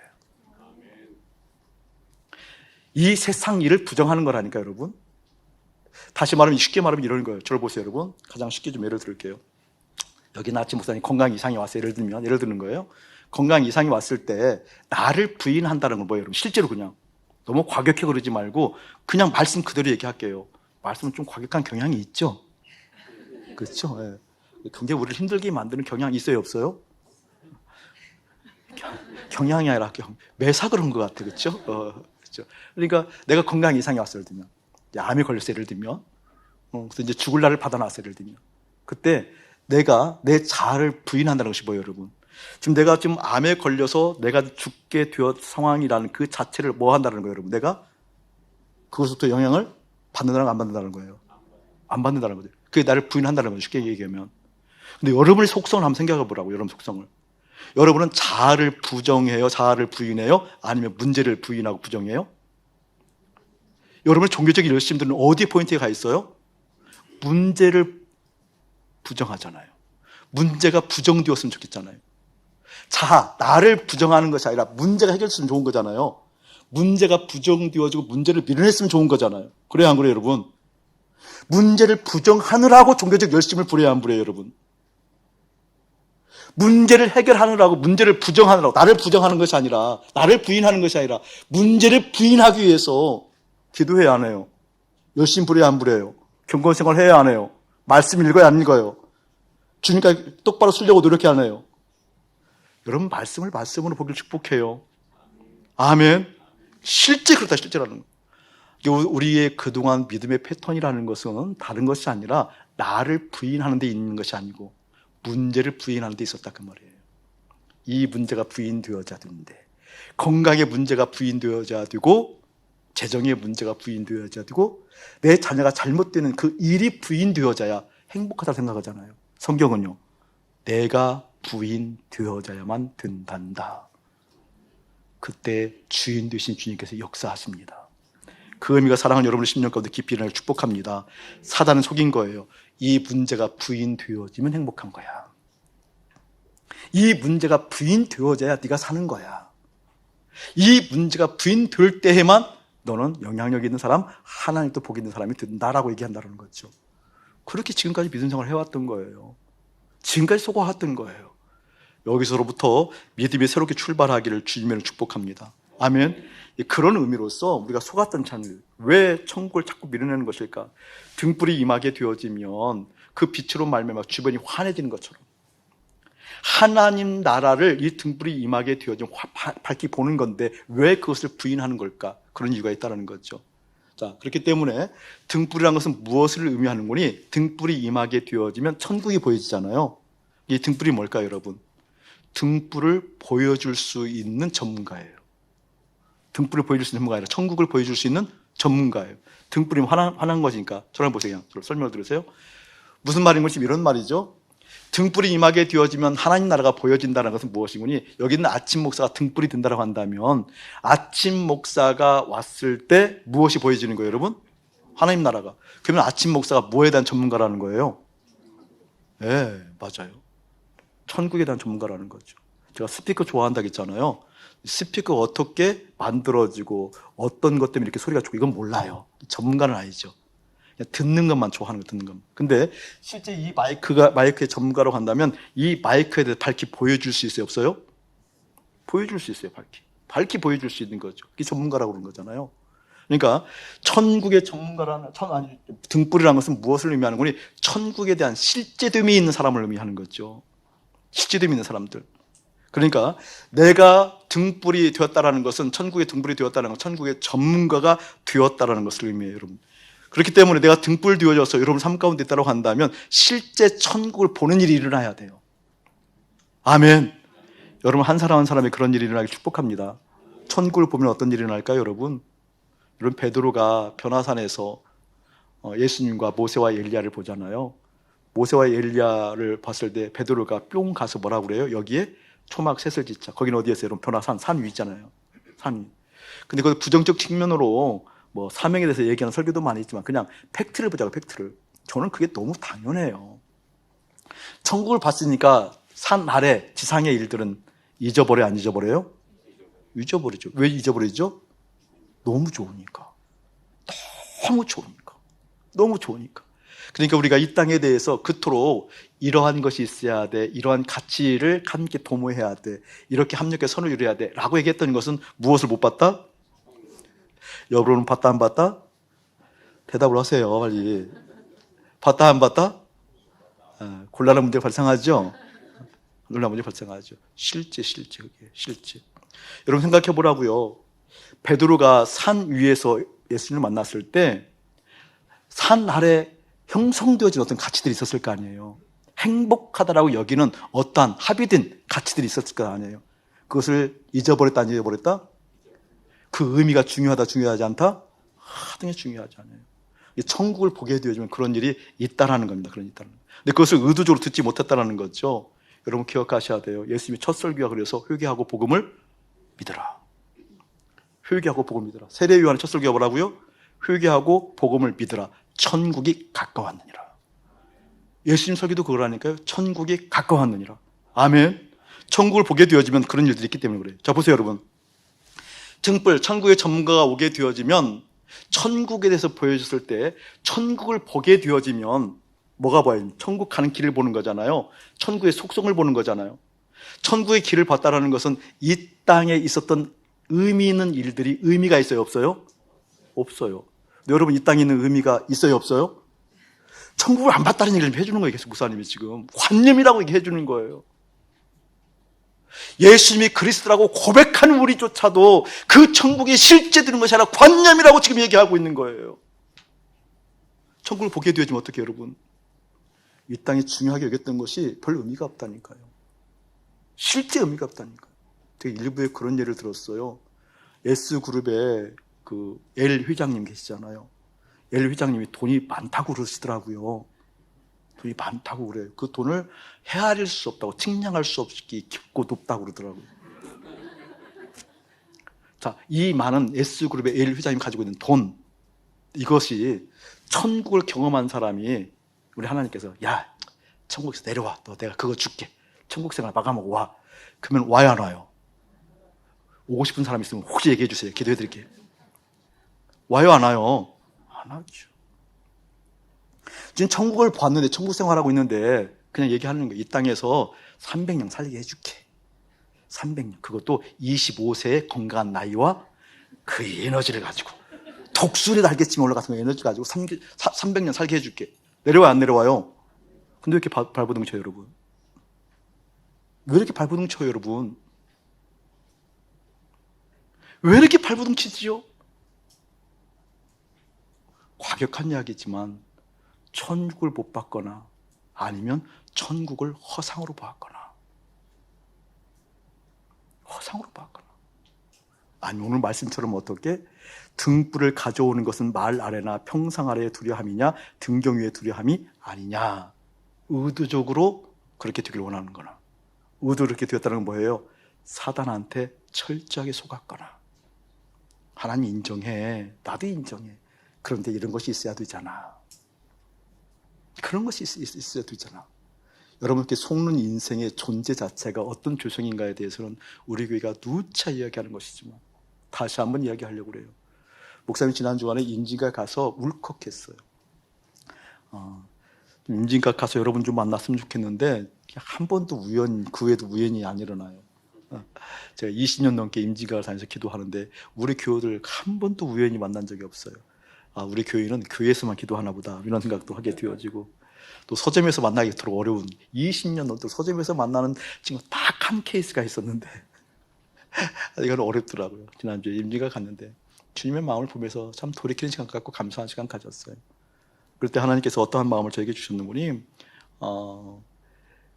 이 세상 일을 부정하는 거라니까, 여러분. 다시 말하면, 쉽게 말하면 이런 거예요. 저를 보세요, 여러분. 가장 쉽게 좀 예를 들을게요. 여기 나치 목사님 건강 이상이 왔어요. 예를 드는 거예요. 건강 이상이 왔을 때 나를 부인한다는 건 뭐예요, 여러분? 실제로 그냥 너무 과격해 그러지 말고 그냥 말씀 그대로 얘기할게요. 말씀은 좀 과격한 경향이 있죠. 그렇죠? 예. 굉장히 우리를 힘들게 만드는 경향이 있어요, 없어요? 경향이 아니라 매사 그런 것 같아, 그렇죠? 그렇죠. 그러니까 내가 건강 이상이 왔어요, 예를 들면, 암에 걸렸어, 예를 들면, 그래서 이제 죽을 날을 받아놨어, 예를 들면, 그때 내가 내 자아를 부인한다는 것이 뭐예요, 여러분? 지금 내가 지금 암에 걸려서 내가 죽게 되었 상황이라는 그 자체를 뭐 한다는 거예요, 여러분? 내가 그것부터 영향을 받는다는 거, 안 받는다는 거예요? 안 받는다는 거죠. 그게 나를 부인한다는 거죠, 쉽게 얘기하면. 근데 여러분의 속성을 한번 생각해 보라고, 여러분 속성을. 여러분은 자아를 부정해요? 자아를 부인해요? 아니면 문제를 부인하고 부정해요? 여러분의 종교적인 열심들은 어디에 포인트가 가 있어요? 문제를 부정하잖아요. 문제가 부정되었으면 좋겠잖아요. 자아, 나를 부정하는 것이 아니라 문제가 해결됐으면 좋은 거잖아요. 문제가 부정되어지고 문제를 밀어냈으면 좋은 거잖아요. 그래요, 안 그래요, 여러분? 문제를 부정하느라고 종교적 열심을 부려야 안 부려요, 여러분? 문제를 해결하느라고, 문제를 부정하느라고, 나를 부정하는 것이 아니라, 나를 부인하는 것이 아니라 문제를 부인하기 위해서 기도해야 안 해요? 열심 부려야 안 부려요? 경건생활 해야 안 해요? 말씀 읽어야 안 읽어요? 주님과 똑바로 쓰려고 노력해야 안 해요? 여러분, 말씀을 말씀으로 보기를 축복해요. 아멘. 실제 그렇다, 실제라는 거. 우리의 그동안 믿음의 패턴이라는 것은 다른 것이 아니라 나를 부인하는 데 있는 것이 아니고 문제를 부인하는 데 있었다, 그 말이에요. 이 문제가 부인되어져야 되는데, 건강의 문제가 부인되어져야 되고, 재정의 문제가 부인되어져야 되고, 내 자녀가 잘못되는 그 일이 부인되어져야 행복하다고 생각하잖아요. 성경은요, 내가 부인되어져야만 된단다. 그때 주인 되신 주님께서 역사하십니다. 그 의미가 사랑하는 여러분의 심령 가운데 깊이 일어날 축복합니다. 사단은 속인 거예요. 이 문제가 부인되어지면 행복한 거야. 이 문제가 부인되어져야 네가 사는 거야. 이 문제가 부인될 때에만 너는 영향력 있는 사람, 하나님도 복 있는 사람이 된다라고 얘기한다는 거죠. 그렇게 지금까지 믿음 생활을 해왔던 거예요. 지금까지 속아왔던 거예요. 여기서로부터 믿음이 새롭게 출발하기를 주님을 축복합니다. 아멘. 그런 의미로서 우리가 속았던 찬을, 왜 천국을 자꾸 밀어내는 것일까? 등불이 임하게 되어지면 그 빛으로 말미암아 주변이 환해지는 것처럼 하나님 나라를 이 등불이 임하게 되어지면 밝히 보는 건데 왜 그것을 부인하는 걸까? 그런 이유가 있다는 거죠. 자, 그렇기 때문에 등불이라는 것은 무엇을 의미하는 거니? 등불이 임하게 되어지면 천국이 보여지잖아요. 이 등불이 뭘까요, 여러분? 등불을 보여줄 수 있는 전문가예요. 등불을 보여줄 수 있는 전문가가 아니라 천국을 보여줄 수 있는 전문가예요. 등불이 환한 것이니까. 저를 보세요. 저를 설명을 들으세요. 무슨 말인 것이 이런 말이죠. 등불이 임하게 되어지면 하나님 나라가 보여진다는 것은 무엇이고니, 여기 있는 아침 목사가 등불이 된다고 한다면 아침 목사가 왔을 때 무엇이 보여지는 거예요, 여러분? 하나님 나라가. 그러면 아침 목사가 뭐에 대한 전문가라는 거예요? 네, 맞아요. 천국에 대한 전문가라는 거죠. 제가 스피커 좋아한다고 했잖아요. 스피커가 어떻게 만들어지고 어떤 것 때문에 이렇게 소리가 좋고 이건 몰라요. 전문가는 아니죠. 그냥 듣는 것만 좋아하는 거, 듣는 것만. 근데 실제 이 마이크의 전문가로 간다면 이 마이크에 대해 밝히 보여줄 수 있어요, 없어요? 보여줄 수 있어요, 밝히. 밝히 보여줄 수 있는 거죠. 그게 전문가라고 그러는 거잖아요. 그러니까 천국의 전문가라는 등불이라는 것은 무엇을 의미하는 거니? 천국에 대한 실제됨이 있는 사람을 의미하는 거죠. 실제됨이 있는 사람들. 그러니까 내가 등불이 되었다라는 것은, 천국의 등불이 되었다는 건 천국의 전문가가 되었다라는 것을 의미해요, 여러분. 그렇기 때문에 내가 등불 되어져서 여러분 삶 가운데 있다고 한다면 실제 천국을 보는 일이 일어나야 돼요. 아멘. 여러분, 한 사람 한 사람이 그런 일이 일어나길 축복합니다. 천국을 보면 어떤 일이 일어날까요, 여러분? 여러분, 베드로가 변화산에서 예수님과 모세와 엘리야를 보잖아요. 모세와 엘리야를 봤을 때 베드로가 뿅 가서 뭐라고 그래요? 여기에 초막 셋을 짓자. 거기는 어디였어요? 여러분, 변화산, 산 위 있잖아요. 산 위. 근데 그 부정적 측면으로 뭐 사명에 대해서 얘기하는 설교도 많이 있지만 그냥 팩트를 보자고, 팩트를. 저는 그게 너무 당연해요. 천국을 봤으니까 산 아래 지상의 일들은 잊어버려, 안 잊어버려요? 잊어버리죠. 왜 잊어버리죠? 너무 좋으니까. 너무 좋으니까. 너무 좋으니까. 그러니까 우리가 이 땅에 대해서 그토록 이러한 것이 있어야 돼, 이러한 가치를 함께 도모해야 돼, 이렇게 합력해 선을 이루어야 돼 라고 얘기했던 것은 무엇을 못 봤다? 여러분, 봤다 안 봤다? 대답을 하세요, 빨리. 봤다 안 봤다? 곤란한 문제가 발생하죠? 곤란한 문제가 발생하죠. 실제 그게 실제. 여러분, 생각해 보라고요. 베드로가 산 위에서 예수님을 만났을 때 산 아래 형성되어진 어떤 가치들이 있었을 거 아니에요. 행복하다라고 여기는 어떠한 합의된 가치들이 있었을 거 아니에요. 그것을 잊어버렸다, 안 잊어버렸다? 그 의미가 중요하다, 중요하지 않다? 하등에 중요하지 않아요. 천국을 보게 되어지면 그런 일이 있다라는 겁니다. 그런 있다는. 근데 그것을 의도적으로 듣지 못했다라는 거죠. 여러분, 기억하셔야 돼요. 예수님이 첫 설교가 그래서 회개하고 복음을 믿으라. 회개하고 복음을 믿으라. 세례 요한의 첫 설교가 뭐라고요? 회개하고 복음을 믿으라. 천국이 가까웠느니라. 예수님 설교도 그거라니까요. 천국이 가까웠느니라. 아멘. 천국을 보게 되어지면 그런 일들이 있기 때문에 그래요. 자, 보세요, 여러분. 등불, 천국의 전문가가 오게 되어지면, 천국에 대해서 보여줬을 때 천국을 보게 되어지면 뭐가 보여요? 천국 가는 길을 보는 거잖아요. 천국의 속성을 보는 거잖아요. 천국의 길을 봤다라는 것은 이 땅에 있었던 의미 있는 일들이 의미가 있어요, 없어요? 없어요. 근데 여러분, 이 땅에 있는 의미가 있어요, 없어요? 천국을 안 봤다는 얘기를 해주는 거예요. 계속 목사님이 지금 관념이라고 얘기해 주는 거예요. 예수님이 그리스도라고 고백하는 우리조차도 그 천국이 실제 되는 것이 아니라 관념이라고 지금 얘기하고 있는 거예요. 천국을 보게 되어지면 어떻게 해요, 여러분? 이 땅에 중요하게 여겼던 것이 별 의미가 없다니까요. 실제 의미가 없다니까요. 제가 일부에 그런 예를 들었어요. S그룹에 그 L 회장님 계시잖아요. L 회장님이 돈이 많다고 그러시더라고요. 돈이 많다고 그래요. 그 돈을 헤아릴 수 없다고, 측량할 수 없기 깊고 높다고 그러더라고요. 자, 이 많은 S그룹의 L 회장님이 가지고 있는 돈, 이것이 천국을 경험한 사람이 우리 하나님께서, 야, 천국에서 내려와. 너 내가 그거 줄게. 천국 생활 마감하고 와. 그러면 와요, 안 와요? 오고 싶은 사람 있으면 혹시 얘기해 주세요. 기도해 드릴게요. 와요, 안 와요? 안 하죠. 지금 천국을 봤는데, 천국 생활하고 있는데 그냥 얘기하는 거예요. 이 땅에서 300년 살게 해줄게. 300년. 그것도 25세의 건강한 나이와 그 에너지를 가지고, 독수리도 알겠지만 올라가서 그 에너지 가지고 300년 살게 해줄게. 내려와요, 안 내려와요? 근데 왜 이렇게 발버둥 쳐요, 여러분? 왜 이렇게 발버둥 쳐요, 여러분? 왜 이렇게 발버둥 치지요? 과격한 이야기지만 천국을 못 봤거나 아니면 천국을 허상으로 보았거나, 허상으로 보았거나, 아니면 오늘 말씀처럼 어떻게 등불을 가져오는 것은 말 아래나 평상 아래의 두려함이냐, 등경 위의 두려함이 아니냐, 의도적으로 그렇게 되길 원하는 거나, 의도로 그렇게 되었다는 건 뭐예요? 사단한테 철저하게 속았거나. 하나님 인정해, 나도 인정해. 그런데 이런 것이 있어야 되잖아. 그런 것이 있어야 되잖아. 여러분께 속는 인생의 존재 자체가 어떤 조성인가에 대해서는 우리 교회가 누차 이야기하는 것이지만 다시 한번 이야기하려고 그래요. 목사님 지난 주간에 임진각 가서 울컥했어요. 임진각 가서 여러분 좀 만났으면 좋겠는데 한 번도 그 외에도 우연이 안 일어나요. 제가 20년 넘게 임직을 다니면서 기도하는데 우리 교우들 한 번도 우연히 만난 적이 없어요. 아, 우리 교인은 교회에서만 기도하나 보다 이런 생각도 하게 되어지고, 또 서점에서 만나기도록 어려운 20년 넘도록 서점에서 만나는 친구 딱 한 케이스가 있었는데 이건 어렵더라고요. 지난주에 임직을 갔는데 주님의 마음을 보면서 참 돌이키는 시간 갖고 감사한 시간 가졌어요. 그럴 때 하나님께서 어떠한 마음을 저에게 주셨는지,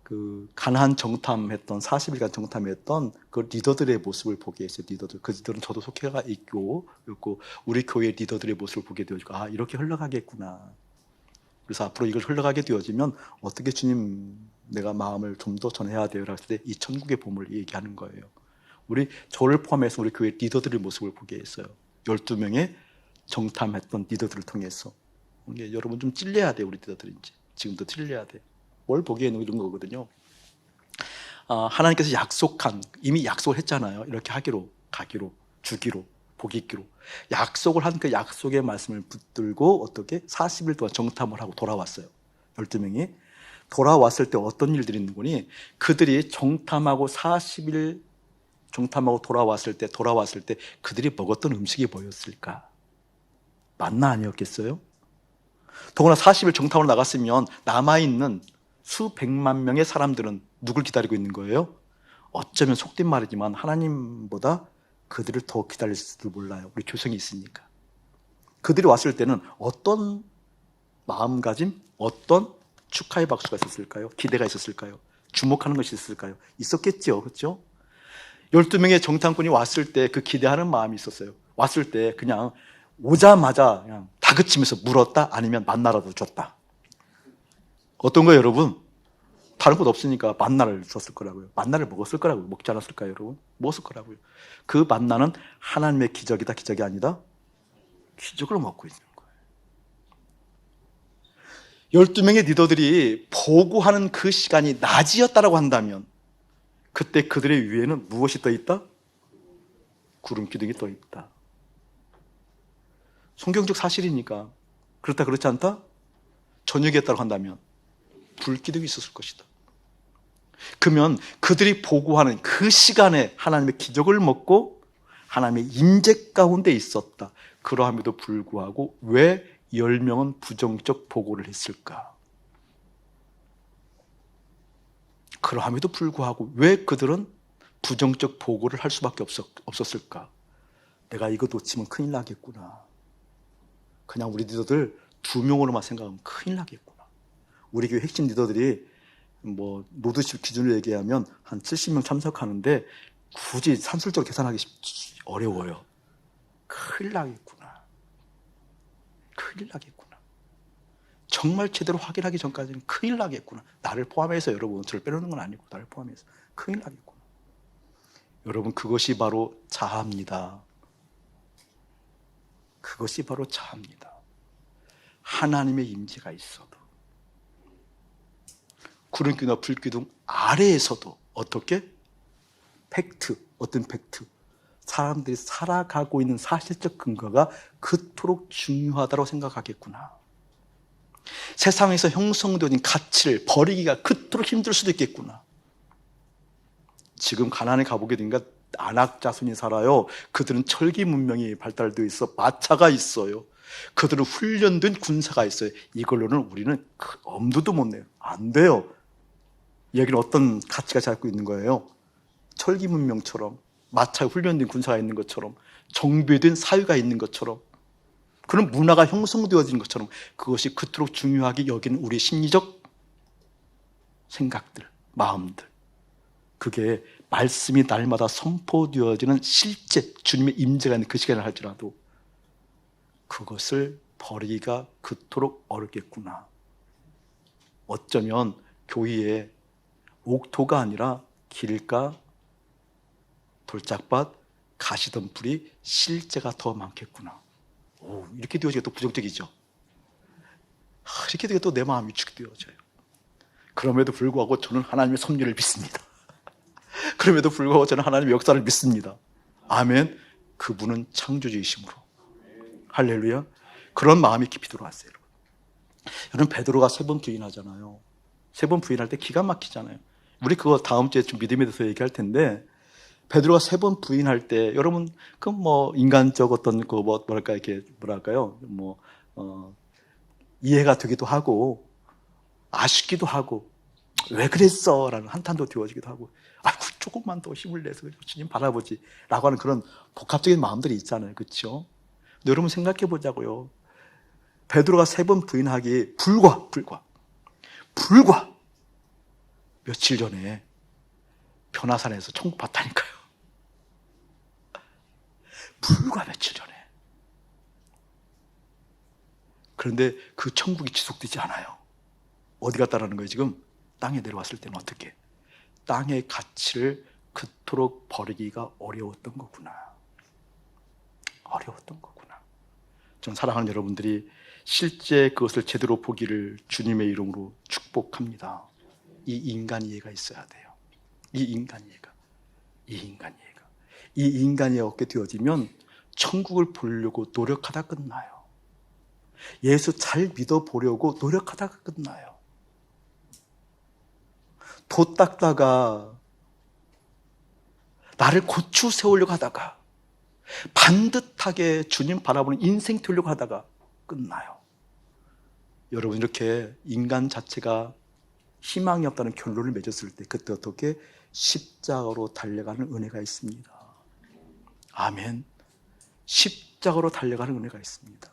그 가나안 정탐했던 40일간 정탐했던 그 리더들의 모습을 보게 했어요. 리더들, 그들은 저도 속해가 있고 우리 교회 리더들의 모습을 보게 되어지고, 아, 이렇게 흘러가겠구나. 그래서 앞으로 이걸 흘러가게 되어지면 어떻게 주님 내가 마음을 좀 더 전해야 돼요 라고 했을 때 이 천국의 보물을 얘기하는 거예요. 저를 포함해서 우리 교회 리더들의 모습을 보게 했어요. 12명의 정탐했던 리더들을 통해서. 여러분 좀 찔려야 돼요. 우리 리더들이 이제 지금도 찔려야 돼. 뭘 보기에는 이런 거거든요. 하나님께서 이미 약속을 했잖아요. 이렇게 하기로, 가기로, 주기로, 복이 있기로. 약속을 한 그 약속의 말씀을 붙들고 어떻게 40일 동안 정탐을 하고 돌아왔어요. 12명이 돌아왔을 때 어떤 일들이 있는 거니, 그들이 정탐하고 40일 정탐하고 돌아왔을 때 그들이 먹었던 음식이 뭐였을까? 만나 아니었겠어요? 더구나 40일 정탐으로 나갔으면 남아있는 수백만 명의 사람들은 누굴 기다리고 있는 거예요? 어쩌면 속된 말이지만 하나님보다 그들을 더 기다릴지도 몰라요. 우리 교성이 있으니까. 그들이 왔을 때는 어떤 마음가짐, 어떤 축하의 박수가 있었을까요? 기대가 있었을까요? 주목하는 것이 있었을까요? 있었겠죠. 그렇죠? 12명의 정탐꾼이 왔을 때 그 기대하는 마음이 있었어요. 왔을 때 그냥 오자마자 그냥 다그치면서 물었다, 아니면 만나라도 줬다. 어떤 거예요, 여러분? 다른 것 없으니까 만나를 줬을 거라고요. 만나를 먹었을 거라고요. 먹지 않았을까요, 여러분? 먹었을 거라고요. 그 만나는 하나님의 기적이다, 기적이 아니다? 기적을 먹고 있는 거예요. 12명의 리더들이 보고하는 그 시간이 낮이었다라고 한다면 그때 그들의 위에는 무엇이 떠 있다? 구름 기둥이 떠 있다. 성경적 사실이니까. 그렇다 그렇지 않다? 저녁이었다고 한다면 불 기둥이 있었을 것이다. 그러면 그들이 보고하는 그 시간에 하나님의 기적을 먹고 하나님의 임재 가운데 있었다. 그러함에도 불구하고 왜 10명은 부정적 보고를 했을까? 그러함에도 불구하고 왜 그들은 부정적 보고를 할 수밖에 없었을까? 내가 이거 놓치면 큰일 나겠구나. 그냥 우리 리더들 2명으로만 생각하면 큰일 나겠구나. 우리 교회 핵심 리더들이 노드십 기준으로 얘기하면 한 70명 참석하는데 굳이 산술적으로 계산하기 어려워요. 큰일 나겠구나. 큰일 나겠구나. 정말 제대로 확인하기 전까지는 큰일 나겠구나. 나를 포함해서, 여러분, 저를 빼놓는 건 아니고 나를 포함해서 큰일 나겠구나. 여러분, 그것이 바로 자아입니다. 그것이 바로 자아입니다. 하나님의 임재가 있어도, 구름기둥과 불기둥 아래에서도 어떻게? 어떤 팩트, 사람들이 살아가고 있는 사실적 근거가 그토록 중요하다고 생각하겠구나. 세상에서 형성되어진 가치를 버리기가 그토록 힘들 수도 있겠구나. 지금 가나안에 가보게 되니까 안악 자손이 살아요. 그들은 철기 문명이 발달되어 있어. 마차가 있어요. 그들은 훈련된 군사가 있어요. 이걸로는 우리는 엄두도 못 내요. 안 돼요. 여기는 어떤 가치가 잡고 있는 거예요? 철기 문명처럼, 마차에 훈련된 군사가 있는 것처럼, 정비된 사회가 있는 것처럼, 그런 문화가 형성되어진 것처럼 그것이 그토록 중요하게 여기는 우리 심리적 생각들, 마음들, 그게 말씀이 날마다 선포되어지는 실제 주님의 임재가 있는 그 시간을 할지라도 그것을 버리기가 그토록 어렵겠구나. 어쩌면 교회에 옥토가 아니라 길가, 돌짝밭, 가시덤불이 실제가 더 많겠구나. 이렇게 되어지기가 또 부정적이죠. 이렇게 되기가 또 내 마음이 위축되어져요. 그럼에도 불구하고 저는 하나님의 섭리를 믿습니다. 그럼에도 불구하고 저는 하나님의 역사를 믿습니다. 아멘. 그분은 창조주이심으로. 할렐루야. 그런 마음이 깊이 들어왔어요. 여러분, 베드로가 3번 부인하잖아요. 3번 부인할 때 기가 막히잖아요. 우리 그거 다음 주에 좀 믿음에 대해서 얘기할 텐데, 베드로가 3번 부인할 때 여러분 그 뭐 인간적 어떤 그 뭐랄까 이렇게 뭐랄까요 이해가 되기도 하고 아쉽기도 하고 왜 그랬어? 라는 한탄도 되어지기도 하고 조금만 더 힘을 내서 주님 바라보지 라고 하는 그런 복합적인 마음들이 있잖아요. 그렇죠? 근데 여러분 생각해 보자고요. 베드로가 3번 부인하기 불과 며칠 전에 변화산에서 천국 봤다니까요. 불과 며칠 전에. 그런데 그 천국이 지속되지 않아요. 어디 갔다라는 거예요 지금? 땅에 내려왔을 때는 어떻게? 땅의 가치를 그토록 버리기가 어려웠던 거구나. 어려웠던 거구나. 전 사랑하는 여러분들이 실제 그것을 제대로 보기를 주님의 이름으로 축복합니다. 이 인간 이해가 있어야 돼요. 이 인간 이해가. 이 인간 이해가 없게 되어지면 천국을 보려고 노력하다 끝나요. 예수 잘 믿어보려고 노력하다가 끝나요. 도 닦다가 나를 고추 세우려고 하다가 반듯하게 주님 바라보는 인생 되려고 하다가 끝나요. 여러분 이렇게 인간 자체가 희망이 없다는 결론을 맺었을 때 그때 어떻게 십자가로 달려가는 은혜가 있습니다. 아멘. 십자가로 달려가는 은혜가 있습니다.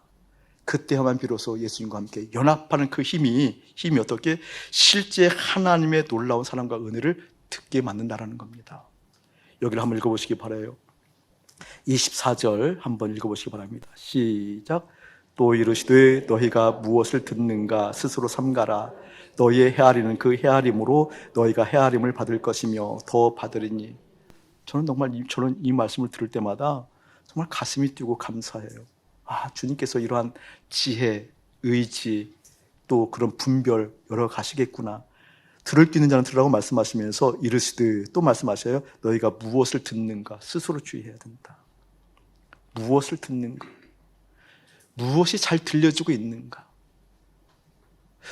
그때야만 비로소 예수님과 함께 연합하는 그 힘이 어떻게 실제 하나님의 놀라운 사랑과 은혜를 듣게 만든다는 겁니다. 여기를 한번 읽어보시기 바라요. 24절 한번 읽어보시기 바랍니다. 시작. 또 이르시되 너희가 무엇을 듣는가 스스로 삼가라. 너희의 헤아리는 그 헤아림으로 너희가 헤아림을 받을 것이며 더 받으리니. 저는 이 말씀을 들을 때마다 정말 가슴이 뛰고 감사해요. 주님께서 이러한 지혜, 의지, 또 그런 분별 여러 가시겠구나. 들을 수 있는 자는 들으라고 말씀하시면서 이르시되 또 말씀하셔요. 너희가 무엇을 듣는가 스스로 주의해야 된다. 무엇을 듣는가? 무엇이 잘 들려지고 있는가?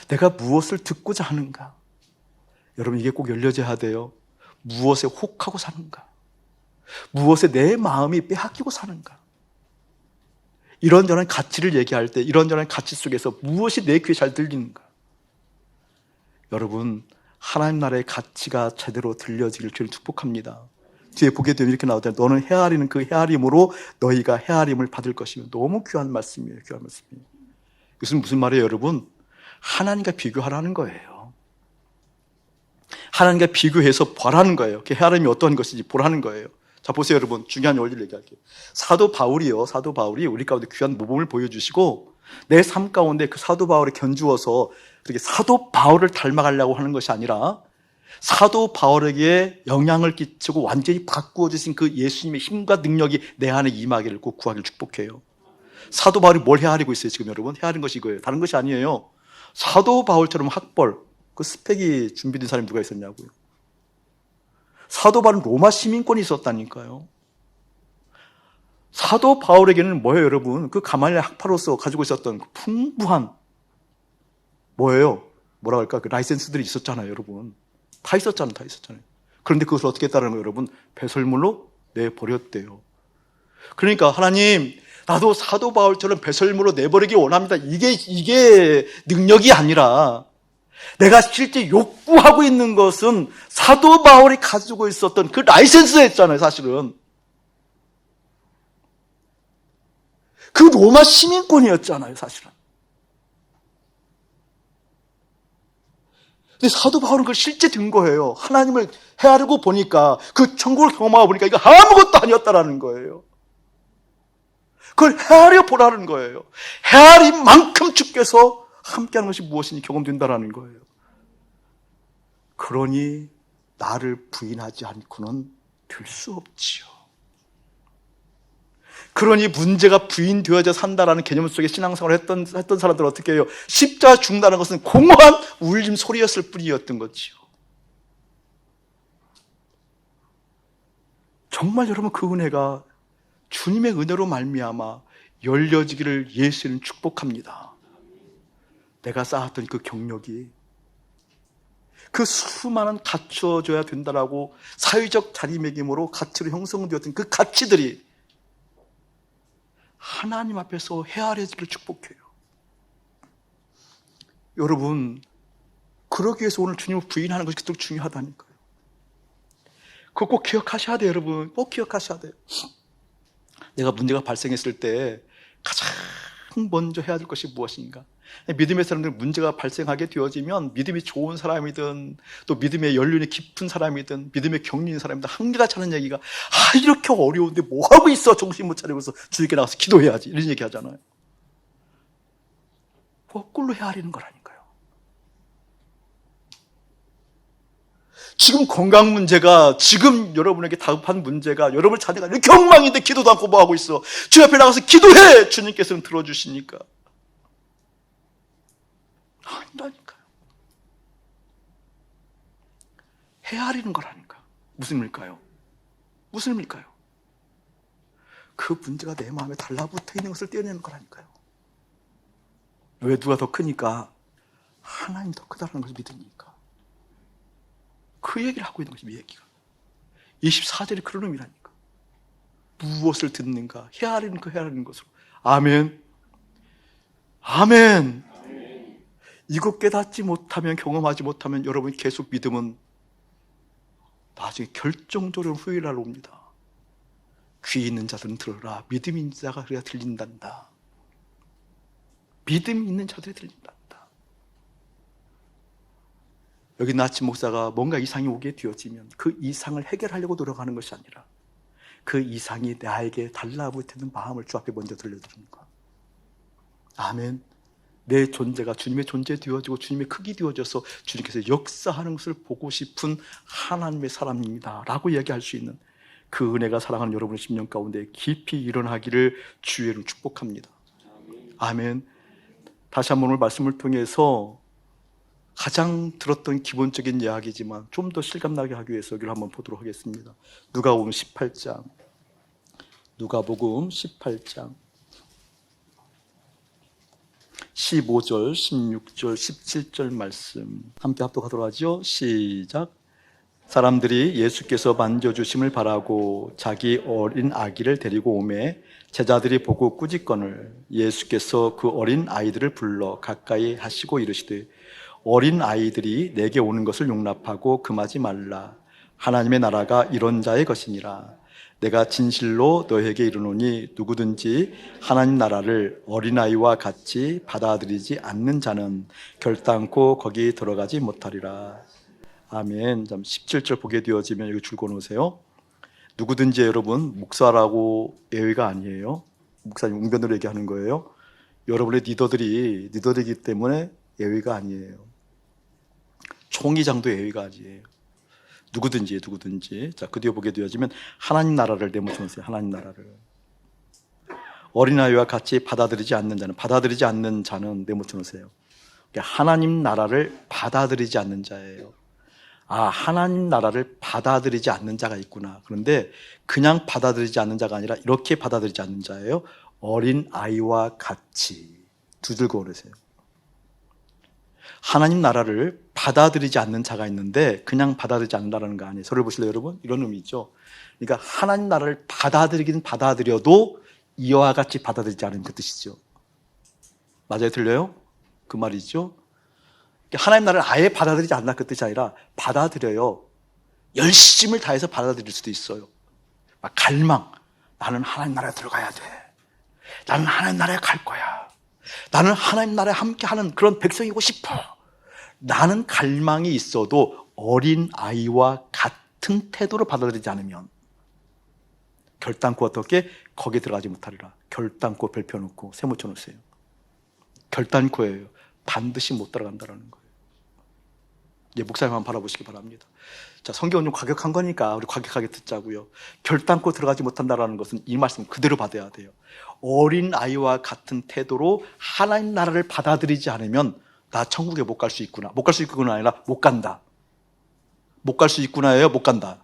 내가 무엇을 듣고자 하는가? 여러분 이게 꼭 열려져야 돼요. 무엇에 혹하고 사는가? 무엇에 내 마음이 빼앗기고 사는가? 이런저런 가치를 얘기할 때 이런저런 가치 속에서 무엇이 내 귀에 잘 들리는가? 여러분 하나님 나라의 가치가 제대로 들려지길 주를 축복합니다. 뒤에 보게 되면 이렇게 나오잖아요. 너는 헤아리는 그 헤아림으로 너희가 헤아림을 받을 것이며. 너무 귀한 말씀이에요. 귀한 말씀이에요. 이것은 무슨 말이에요 여러분? 하나님과 비교하라는 거예요. 하나님과 비교해서 보라는 거예요. 그 헤아림이 어떤 것인지 보라는 거예요. 자 보세요 여러분. 중요한 원리를 얘기할게요. 사도 바울이 우리 가운데 귀한 모범을 보여주시고 내 삶 가운데 그 사도 바울에 견주어서 그렇게 사도 바울을 닮아가려고 하는 것이 아니라 사도 바울에게 영향을 끼치고 완전히 바꾸어 주신 그 예수님의 힘과 능력이 내 안에 임하기를 꼭 구하기를 축복해요. 사도 바울이 뭘 헤아리고 있어요 지금 여러분? 헤아린 것이 이거예요. 다른 것이 아니에요. 사도 바울처럼 학벌, 그 스펙이 준비된 사람이 누가 있었냐고요. 사도 바울은 로마 시민권이 있었다니까요. 사도 바울에게는 뭐예요 여러분? 그 가말리엘 학파로서 가지고 있었던 그 풍부한 뭐예요? 뭐라 할까? 그 라이센스들이 있었잖아요 여러분. 다 있었잖아요. 그런데 그것을 어떻게 했다는 거예요 여러분? 배설물로 내버렸대요. 그러니까 하나님 나도 사도 바울처럼 배설물로 내버리기 원합니다. 이게 능력이 아니라 내가 실제 욕구하고 있는 것은 사도 바울이 가지고 있었던 그 라이센스였잖아요 사실은. 그 로마 시민권이었잖아요 사실은. 근데 사도 바울은 그걸 실제 된 거예요. 하나님을 헤아리고 보니까 그 천국을 경험하고 보니까 이거 아무것도 아니었다라는 거예요. 그걸 헤아려 보라는 거예요. 헤아린 만큼 주께서 함께하는 것이 무엇인지 경험된다라는 거예요. 그러니 나를 부인하지 않고는 될 수 없지요. 그러니 문제가 부인되어져 산다라는 개념 속에 신앙생활을 했던 사람들은 어떻게 해요? 십자가 죽는다는 것은 공허한 울림 소리였을 뿐이었던 거지요. 정말 여러분 그 은혜가 주님의 은혜로 말미암아 열려지기를 예수는 축복합니다. 내가 쌓았던 그 경력이 그 수많은 갖춰줘야 된다라고 사회적 자리매김으로 가치로 형성되었던 그 가치들이 하나님 앞에서 헤아려지기를 축복해요. 여러분, 그러기 위해서 오늘 주님을 부인하는 것이 그토록 중요하다니까요. 그거 꼭 기억하셔야 돼요, 여러분. 꼭 기억하셔야 돼요. 내가 문제가 발생했을 때 가장 먼저 해야 될 것이 무엇인가? 믿음의 사람들 문제가 발생하게 되어지면 믿음이 좋은 사람이든 또 믿음의 연륜이 깊은 사람이든 믿음의 경륜 있는 사람이든 한결같이 하는 얘기가 이렇게 어려운데 뭐하고 있어? 정신 못 차리고서 주님께 나가서 기도해야지 이런 얘기 하잖아요. 거꾸로 헤아리는 거라니까요. 지금 건강 문제가, 지금 여러분에게 다급한 문제가, 여러분 자녀가 이렇게 엉망인데 기도도 않고 뭐하고 있어? 주님 앞에 나가서 기도해! 주님께서는 들어주시니까. 아니라니까요. 헤아리는 거라니까. 무슨 의미일까요? 무슨 의미일까요? 그 문제가 내 마음에 달라붙어 있는 것을 떼어내는 거라니까요. 왜? 누가 더 크니까? 하나님이 더 크다는 것을 믿으니까. 그 얘기를 하고 있는 것이 이 얘기가. 24절이 그런 의미라니까. 무엇을 듣는가? 헤아리는 그 헤아리는 것으로. 아멘. 아멘. 이거 깨닫지 못하면, 경험하지 못하면 여러분 계속 믿음은 나중에 결정적으로 후회를 옵니다. 귀 있는 자들은 들어라. 믿음 있는 자가 그래야 들린단다. 믿음 있는 자들이 들린단다. 여기 나치 목사가 뭔가 이상이 오게 되어지면 그 이상을 해결하려고 노력하는 것이 아니라 그 이상이 나에게 달라붙는 마음을 주 앞에 먼저 들려드리는 것. 아멘. 내 존재가 주님의 존재 되어지고 주님의 크기 되어져서 주님께서 역사하는 것을 보고 싶은 하나님의 사람입니다 라고 얘기할 수 있는 그 은혜가 사랑하는 여러분의 심령 가운데 깊이 일어나기를 주의로 축복합니다. 아멘. 다시 한번 오늘 말씀을 통해서 가장 들었던 기본적인 이야기지만 좀 더 실감나게 하기 위해서 여기를 한번 보도록 하겠습니다. 누가복음 18장, 누가복음 18장 15절, 16절, 17절 말씀 함께 합독하도록 하죠. 시작. 사람들이 예수께서 만져주심을 바라고 자기 어린 아기를 데리고 오매 제자들이 보고 꾸짖거늘 예수께서 그 어린 아이들을 불러 가까이 하시고 이르시되 어린 아이들이 내게 오는 것을 용납하고 금하지 말라. 하나님의 나라가 이런 자의 것이니라. 내가 진실로 너에게 이르노니 누구든지 하나님 나라를 어린아이와 같이 받아들이지 않는 자는 결단코 거기 들어가지 못하리라. 아멘. 17절 보게 되어지면 여기 줄 꺼놓으세요. 누구든지 여러분, 목사라고 예의가 아니에요. 목사님 웅변으로 얘기하는 거예요. 여러분의 리더들이기 때문에 예의가 아니에요. 총의장도 예의가 아니에요. 누구든지. 자, 그 뒤에 보게 되어지면 하나님 나라를 내모셔놓으세요. 하나님 나라를. 어린아이와 같이 받아들이지 않는 자는 내모셔놓으세요. 하나님 나라를 받아들이지 않는 자예요. 아, 하나님 나라를 받아들이지 않는 자가 있구나. 그런데 그냥 받아들이지 않는 자가 아니라 이렇게 받아들이지 않는 자예요. 어린아이와 같이. 두 줄 그으세요. 하나님 나라를 받아들이지 않는 자가 있는데 그냥 받아들이지 않는다는 거 아니에요. 서로 보실래요, 여러분? 이런 의미죠. 그러니까 하나님 나라를 받아들이긴 받아들여도 이와 같이 받아들이지 않은 그 뜻이죠. 맞아요? 들려요? 그 말이죠. 하나님 나라를 아예 받아들이지 않나 그 뜻이 아니라 받아들여요. 열심을 다해서 받아들일 수도 있어요. 막 갈망. 나는 하나님 나라에 들어가야 돼. 나는 하나님 나라에 갈 거야. 나는 하나님 나라에 함께하는 그런 백성이고 싶어. 나는 갈망이 있어도 어린 아이와 같은 태도로 받아들이지 않으면 결단코 어떻게? 거기에 들어가지 못하리라. 결단코 별표 놓고 세모쳐 놓으세요. 결단코예요. 반드시 못 들어간다는 거예요. 예, 목사님 한번 바라보시기 바랍니다. 자, 성경은 좀 과격한 거니까 우리 과격하게 듣자고요. 결단코 들어가지 못한다는 것은 이 말씀 그대로 받아야 돼요. 어린 아이와 같은 태도로 하나님 나라를 받아들이지 않으면 나 천국에 못 갈 수 있구나. 못 갈 수 있구나 아니라 못 간다. 못 갈 수 있구나예요? 못 간다.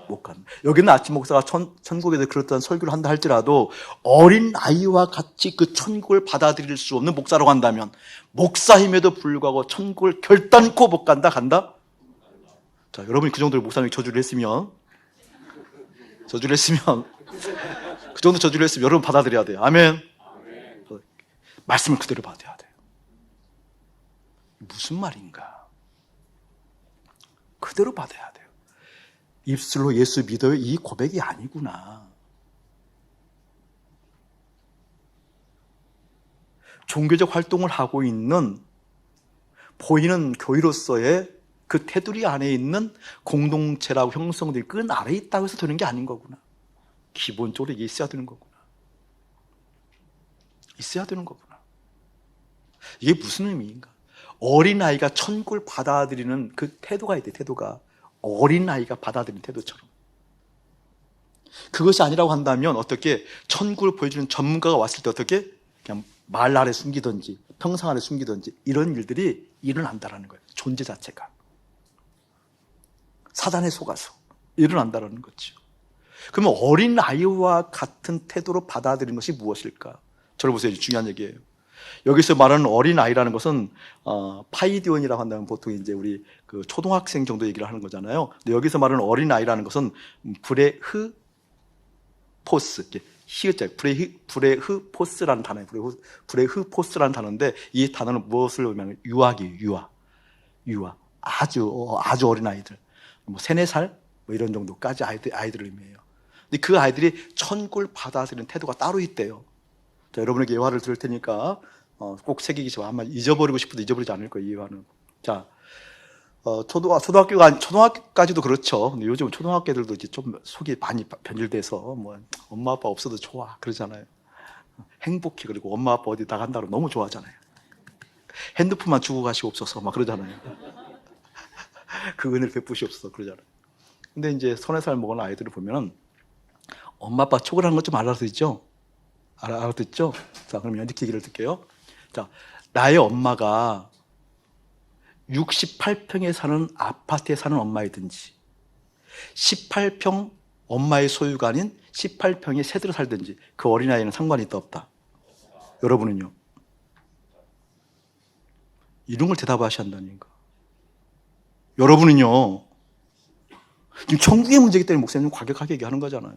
못 간다. 여기는 아침 목사가 천국에서 그렇다는 설교를 한다 할지라도 어린 아이와 같이 그 천국을 받아들일 수 없는 목사라고 한다면 목사임에도 불구하고 천국을 결단코 못 간다? 간다? 자, 여러분이 그 정도로 목사님이 저주를 했으면 그 정도 저주를 했으면 여러분 받아들여야 돼요. 아멘. 말씀을 그대로 받아야 돼요. 무슨 말인가? 그대로 받아야 돼요. 입술로 예수 믿어요, 이 고백이 아니구나. 종교적 활동을 하고 있는 보이는 교회로서의 그 테두리 안에 있는 공동체라고 형성될 그 아래에 있다고 해서 되는 게 아닌 거구나. 기본적으로 이게 있어야 되는 거구나. 있어야 되는 거구나. 이게 무슨 의미인가? 어린아이가 천국을 받아들이는 그 태도가 있대, 태도가. 어린아이가 받아들이는 태도처럼. 그것이 아니라고 한다면 어떻게 천국을 보여주는 전문가가 왔을 때 어떻게 그냥 말 아래 숨기든지 평상 아래 숨기든지 이런 일들이 일어난다는 거예요. 존재 자체가. 사단에 속아서 일어난다는 거죠. 그러면 어린아이와 같은 태도로 받아들이는 것이 무엇일까? 저를 보세요. 중요한 얘기예요. 여기서 말하는 어린아이라는 것은 파이디온이라고 한다면 보통 이제 우리 그 초등학생 정도 얘기를 하는 거잖아요. 근데 여기서 말하는 어린아이라는 것은 브레흐포스, 히읗자 브레흐포스라는 단어예요. 브레흐포스라는 단어인데 이 단어는 무엇을 의미하냐면 유아기예요. 유아. 아주 어린아이들. 뭐 3, 4살 뭐 이런 정도까지 아이들을 의미해요. 근데 그 아이들이 천국을 받아들이는 태도가 따로 있대요. 자, 여러분에게 예화를 들을 테니까 꼭 새기기 전에 아마 잊어버리고 싶어도 잊어버리지 않을 거예요, 이 예화는. 자, 초등학교까지도 그렇죠. 근데 요즘 초등학교들도 이제 좀 속이 많이 변질돼서 뭐 엄마 아빠 없어도 좋아 그러잖아요. 행복해. 그리고 엄마 아빠 어디 나간다고 너무 좋아하잖아요. 핸드폰만 주고 가시옵소서 막 그러잖아요. 그 은혜를 베푸시옵소서 그러잖아요. 근데 이제 3-4살 먹은 아이들을 보면은 엄마 아빠 촉을 하는 것 좀 알아듣죠? 알아듣죠? 자, 그럼 이렇게 얘기를 듣게요. 자, 나의 엄마가 68평에 사는 아파트에 사는 엄마이든지 18평 엄마의 소유가 아닌 18평의 세대로 살든지 그 어린아이는 상관이 있다 없다? 여러분은요? 이런 걸 대답하셔야 한다니까. 여러분은요? 지금 천국의 문제이기 때문에 목사님 과격하게 얘기하는 거잖아요.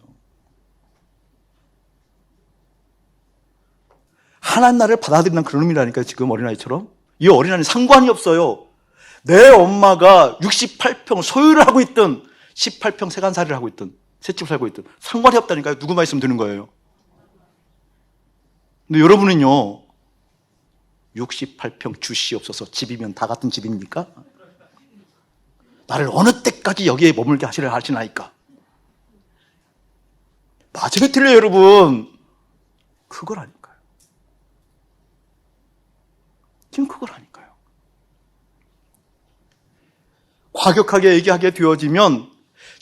하나님 나라를 받아들이는 그런 의미라니까요. 지금 어린아이처럼. 이 어린아이는 상관이 없어요. 내 엄마가 68평 소유를 하고 있든 18평 세간살이를 하고 있든 새집 살고 있든 상관이 없다니까요. 누구만 있으면 되는 거예요. 근데 여러분은요, 68평 주시옵소서 집이면 다 같은 집입니까? 나를 어느 때까지 여기에 머물게 하시나이까? 맞아요, 틀려요, 여러분. 그걸 아닐까요? 지금 그걸 아닐까요? 과격하게 얘기하게 되어지면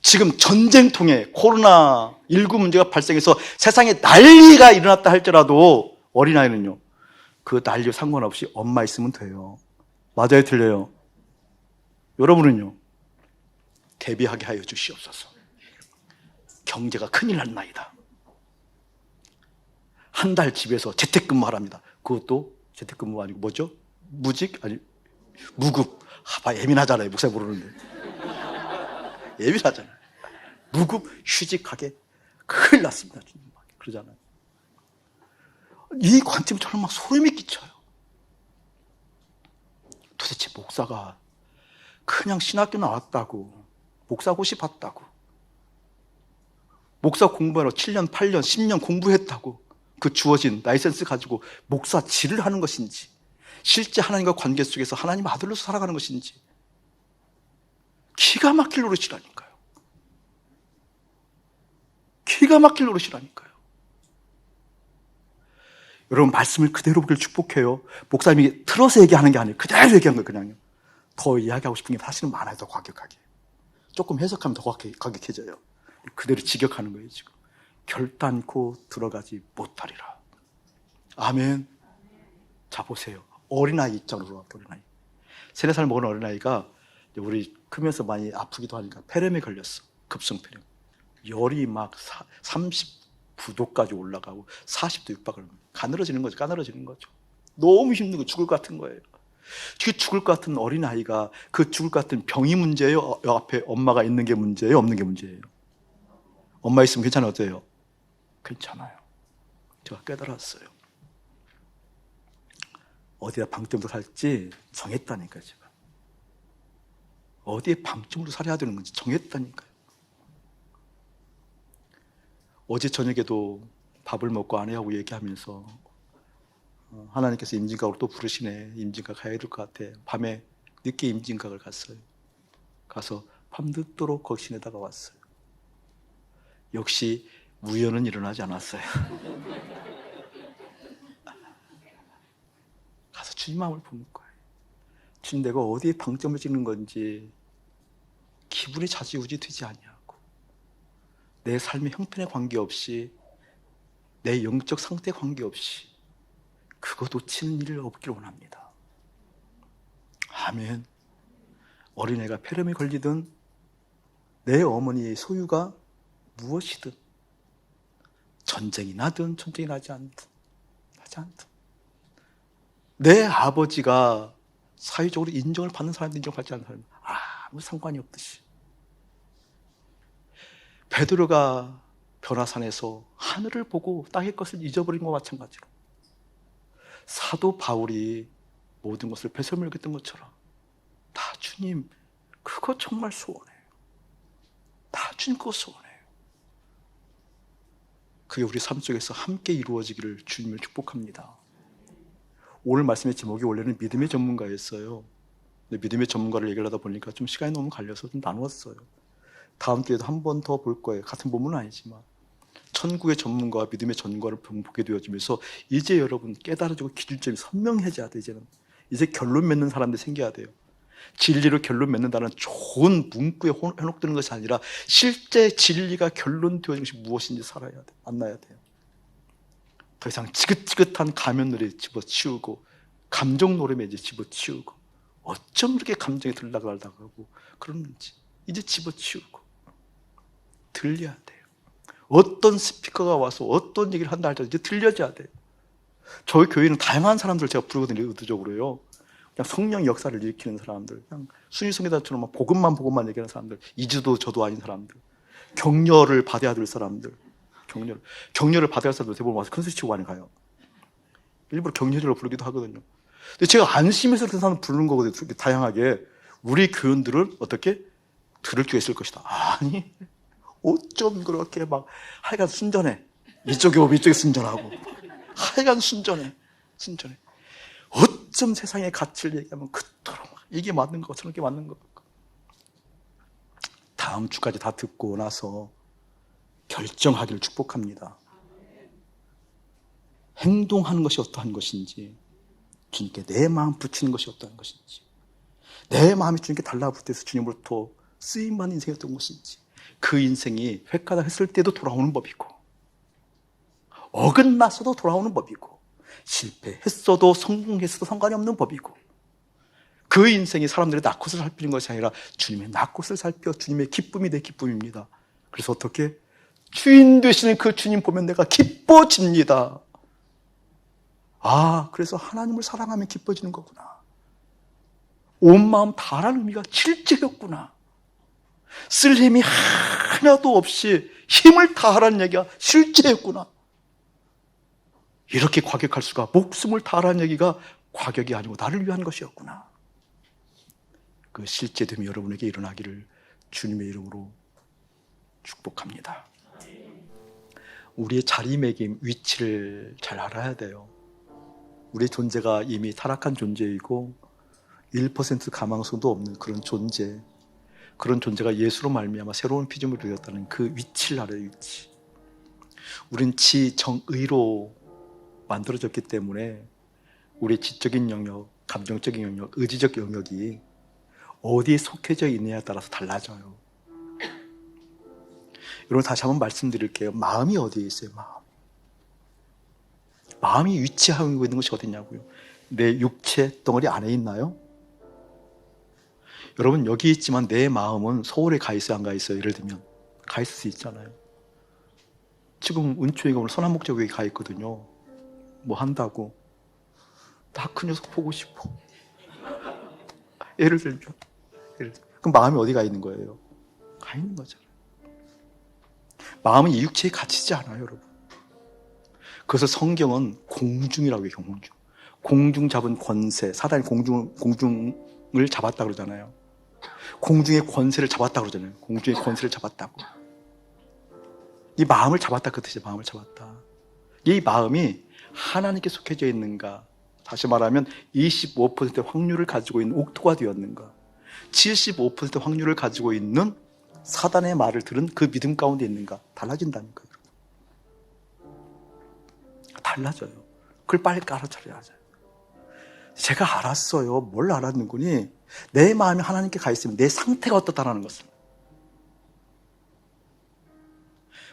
지금 전쟁통에 코로나19 문제가 발생해서 세상에 난리가 일어났다 할지라도 어린아이는요, 그 난리와 상관없이 엄마 있으면 돼요. 맞아요, 틀려요? 여러분은요, 대비하게 하여 주시옵소서. 경제가 큰일 난 나이다. 한 달 집에서 재택근무하랍니다. 그것도 재택근무가 아니고 뭐죠? 무직? 아니, 무급. 봐, 예민하잖아요. 목사님 모르는데. 예민하잖아요. 무급 휴직하게 큰일 났습니다. 그러잖아요. 이 관점이 저는 막 소름이 끼쳐요. 도대체 목사가 그냥 신학교 나왔다고, 목사 고시 봤다고, 목사 공부하러 7년, 8년, 10년 공부했다고 그 주어진 라이센스 가지고 목사질을 하는 것인지, 실제 하나님과 관계 속에서 하나님 아들로서 살아가는 것인지 기가 막힐 노릇이라니까요. 기가 막힐 노릇이라니까요. 여러분, 말씀을 그대로 보길 축복해요. 목사님이 틀어서 얘기하는 게 아니에요. 그대로 얘기한 거예요. 그냥요. 더 이야기하고 싶은 게 사실은 많아요. 더 과격하게. 조금 해석하면 더 과격해져요. 그대로 직역하는 거예요. 지금 결단코 들어가지 못하리라. 아멘. 자, 보세요. 어린아이 입장으로 어린아이. 3-4살 먹은 어린아이가 우리 크면서 많이 아프기도 하니까 폐렴에 걸렸어. 급성 폐렴. 열이 막 39도까지 올라가고 40도 육박을 가늘어지는 거죠. 너무 힘든 거, 죽을 것 같은 거예요. 그 죽을 것 같은 어린아이가 그 죽을 것 같은 병이 문제예요? 앞에 엄마가 있는 게 문제예요? 없는 게 문제예요? 엄마 있으면 괜찮아요? 괜찮아요. 제가 깨달았어요. 어디다 방점으로 살지 정했다니까요. 제가 어디에 방점으로 살아야 되는 건지 정했다니까요. 어제 저녁에도 밥을 먹고 아내하고 얘기하면서 하나님께서 임진각으로 또 부르시네. 임진각 가야 될 것 같아. 밤에 늦게 임진각을 갔어요. 가서 밤늦도록 거기 지내다가 왔어요. 역시 우연은 일어나지 않았어요. 가서 주님 마음을 보는 거예요. 주님, 내가 어디에 방점을 찍는 건지 기분이 좌지우지 되지 않냐고. 내 삶의 형편에 관계없이, 내 영적 상태에 관계없이 그거 놓치는 일을 없기를 원합니다. 아멘. 어린애가 폐렴에 걸리든 내 어머니의 소유가 무엇이든, 전쟁이 나든 전쟁이 나지 않든 내 아버지가 사회적으로 인정을 받는 사람도 인정받지 않는 사람, 아무 상관이 없듯이 베드로가 변화산에서 하늘을 보고 땅의 것을 잊어버린 것과 마찬가지로 사도 바울이 모든 것을 배설물 여겼던 것처럼 다 주님, 그거 정말 소원해요. 다 주님 그거 소원해요. 그게 우리 삶 속에서 함께 이루어지기를 주님을 축복합니다. 오늘 말씀의 제목이 원래는 믿음의 전문가였어요. 근데 믿음의 전문가를 얘기를 하다 보니까 좀 시간이 너무 갈려서 좀 나누었어요. 다음 주에도 한 번 더 볼 거예요. 같은 본문은 아니지만 천국의 전문가와 믿음의 전문가를 보게 되어지면서 이제 여러분 깨달아지고 기준점이 선명해져야 돼. 이제 결론 맺는 사람들이 생겨야 돼요. 진리로 결론 맺는다는 좋은 문구에 현혹되는 것이 아니라 실제 진리가 결론되어진 것이 무엇인지 살아야 돼. 만나야 돼요. 더 이상 지긋지긋한 가면놀이에 집어치우고 감정 노름에 이제 집어치우고 어쩜 그렇게 감정이 들락날락하고 그러는지 이제 집어치우고 들려야 돼요. 어떤 스피커가 와서 어떤 얘기를 한다 할지라도 이제 들려져야 돼요. 저희 교회는 다양한 사람들을 제가 부르거든요. 의도적으로요. 그냥 성령 역사를 일으키는 사람들, 그냥 순위성애자처럼 복음만 얘기하는 사람들, 이주도 저도 아닌 사람들, 격려를 받아야 될 사람들, 격려를 받아야 할 사람들 대부분 와서 큰소리 치고 많이 가요. 일부러 격려를 부르기도 하거든요. 근데 제가 안심해서 그 사람 부르는 거거든요. 다양하게. 우리 교인들은 어떻게 들을 게 있을 것이다. 아니, 어쩜 그렇게 막 하여간 순전해. 이쪽에 오면 이쪽에 순전하고 하여간 순전해. 어쩜 세상의 가치를 얘기하면 그토록 이게 맞는 거 저런 게 맞는 거. 다음 주까지 다 듣고 나서 결정하기를 축복합니다. 행동하는 것이 어떠한 것인지, 주님께 내 마음 붙이는 것이 어떠한 것인지, 내 마음이 주님께 달라붙어서 주님으로부터 쓰임받는 인생이었던 것인지, 그 인생이 획가닥 했을 때도 돌아오는 법이고 어긋났어도 돌아오는 법이고 실패했어도 성공했어도 상관이 없는 법이고, 그 인생이 사람들의 낙것을 살피는 것이 아니라 주님의 낙것을 살펴 주님의 기쁨이 내 기쁨입니다. 그래서 어떻게? 주인 되시는 그 주님 보면 내가 기뻐집니다. 아, 그래서 하나님을 사랑하면 기뻐지는 거구나. 온 마음 다라는 의미가 실제였구나. 쓸 힘이 하나도 없이 힘을 다하라는 얘기가 실제였구나. 이렇게 과격할 수가, 목숨을 다하라는 얘기가 과격이 아니고 나를 위한 것이었구나. 그 실제됨이 여러분에게 일어나기를 주님의 이름으로 축복합니다. 우리의 자리매김, 위치를 잘 알아야 돼요. 우리의 존재가 이미 타락한 존재이고 1% 가망성도 없는 그런 존재, 그런 존재가 예수로 말미암아 새로운 피조물이 되었다는 그 위치를 알아요. 위치. 우린 지정의로 만들어졌기 때문에 우리의 지적인 영역, 감정적인 영역, 의지적 영역이 어디에 속해져 있느냐에 따라서 달라져요. 여러분, 다시 한번 말씀드릴게요. 마음이 어디에 있어요? 마음이 위치하고 있는 것이 어디냐고요? 내 육체 덩어리 안에 있나요? 여러분, 여기 있지만 내 마음은 서울에 가 있어요? 안 가 있어요? 예를 들면 가 있을 수 있잖아요. 지금 은초이가 오늘 서남목적에 가 있거든요. 뭐 한다고. 나 그 녀석 보고 싶어. 예를 들면. 그럼 마음이 어디 가 있는 거예요? 가 있는 거잖아요. 마음은 이 육체에 갇히지 않아요, 여러분. 그래서 성경은 공중이라고 해요, 공중. 공중 잡은 권세, 사단이 공중을 잡았다 그러잖아요. 공중의 권세를 잡았다 그러잖아요. 공중의 권세를 잡았다고. 이 마음을 잡았다 그 뜻이에요. 마음을 잡았다. 이 마음이 하나님께 속해져 있는가? 다시 말하면 25% 확률을 가지고 있는 옥토가 되었는가? 75% 확률을 가지고 있는 사단의 말을 들은 그 믿음 가운데 있는가? 달라진다니까요. 달라져요. 그걸 빨리 깔아차려야 하죠. 제가 알았어요. 뭘 알았는구니? 내 마음이 하나님께 가 있으면 내 상태가 어떻다라는 것을.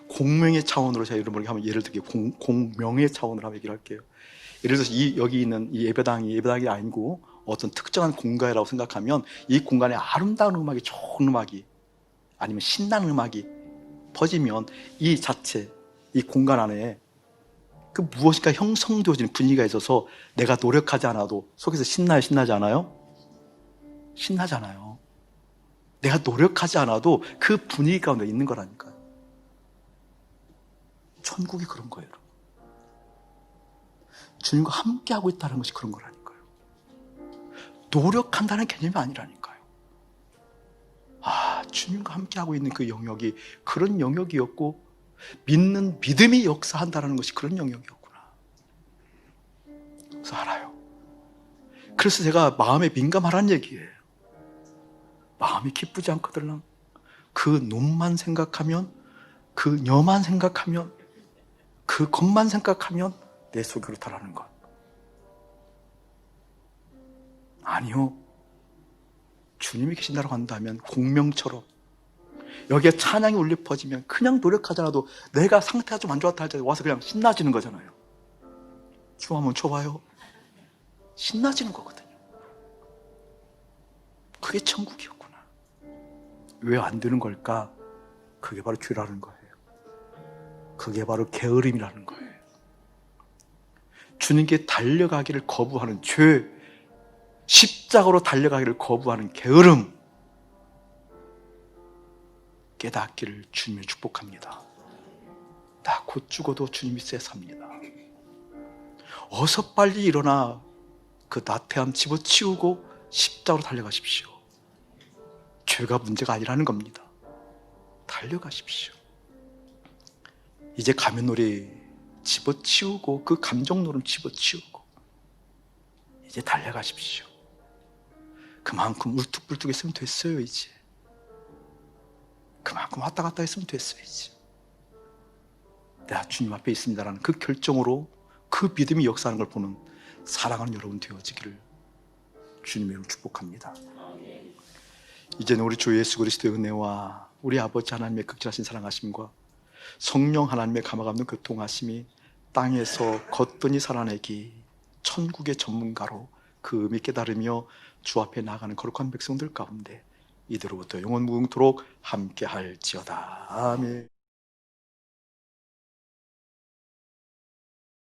공명의 차원으로 제가 이런 걸 하면 예를 들게 공명의 차원으로 한번 얘기를 할게요. 예를 들어서 여기 있는 이 예배당이 아니고 어떤 특정한 공간이라고 생각하면 이 공간에 아름다운 음악이, 좋은 음악이, 아니면 신나는 음악이 퍼지면 이 자체, 이 공간 안에 그 무엇인가 형성되어지는 분위기가 있어서 내가 노력하지 않아도 속에서 신나요? 신나지 않아요? 신나잖아요. 내가 노력하지 않아도 그 분위기 가운데 있는 거라니까요. 천국이 그런 거예요. 주님과 함께하고 있다는 것이 그런 거라니까요. 노력한다는 개념이 아니라니까요. 주님과 함께하고 있는 그 영역이 그런 영역이었고, 믿는 믿음이 역사한다는 것이 그런 영역이었구나. 그래서 알아요. 그래서 제가 마음에 민감하라는 얘기예요. 마음이 기쁘지 않거든. 그 놈만 생각하면, 그 여만 생각하면, 그 것만 생각하면 내 속이 그렇다라는 것. 아니요. 주님이 계신다고 한다면 공명처럼 여기에 찬양이 울려 퍼지면 그냥 노력하지 않아도 내가 상태가 좀 안 좋았다 할 때 와서 그냥 신나지는 거잖아요. 춤 한번 춰봐요. 신나지는 거거든요. 그게 천국이었구나. 왜 안 되는 걸까? 그게 바로 죄라는 거예요. 그게 바로 게으름이라는 거예요. 주님께 달려가기를 거부하는 죄, 십자가로 달려가기를 거부하는 게으름, 깨닫기를 주님을 축복합니다. 나 곧 죽어도 주님이 쎄 삽니다. 어서 빨리 일어나 그 나태함 집어치우고 십자가로 달려가십시오. 죄가 문제가 아니라는 겁니다. 달려가십시오. 이제 가면놀이 집어치우고 그 감정놀음 집어치우고 이제 달려가십시오. 그만큼 울뚝불뚝 했으면 됐어요. 이제 그만큼 왔다 갔다 했으면 됐어요. 이제 내가 주님 앞에 있습니다라는 그 결정으로 그 믿음이 역사하는 걸 보는 사랑하는 여러분 되어지기를 주님의 이름으로 축복합니다. 이제는 우리 주 예수 그리스도의 은혜와 우리 아버지 하나님의 극진하신 사랑하심과 성령 하나님의 감화감동 교통하심이 땅에서 거뜬히 살아내기 천국의 전문가로 그 의미 깨달으며 주 앞에 나아가는 거룩한 백성들 가운데 이대로부터 영원 무궁토록 함께 할지어다. 아멘.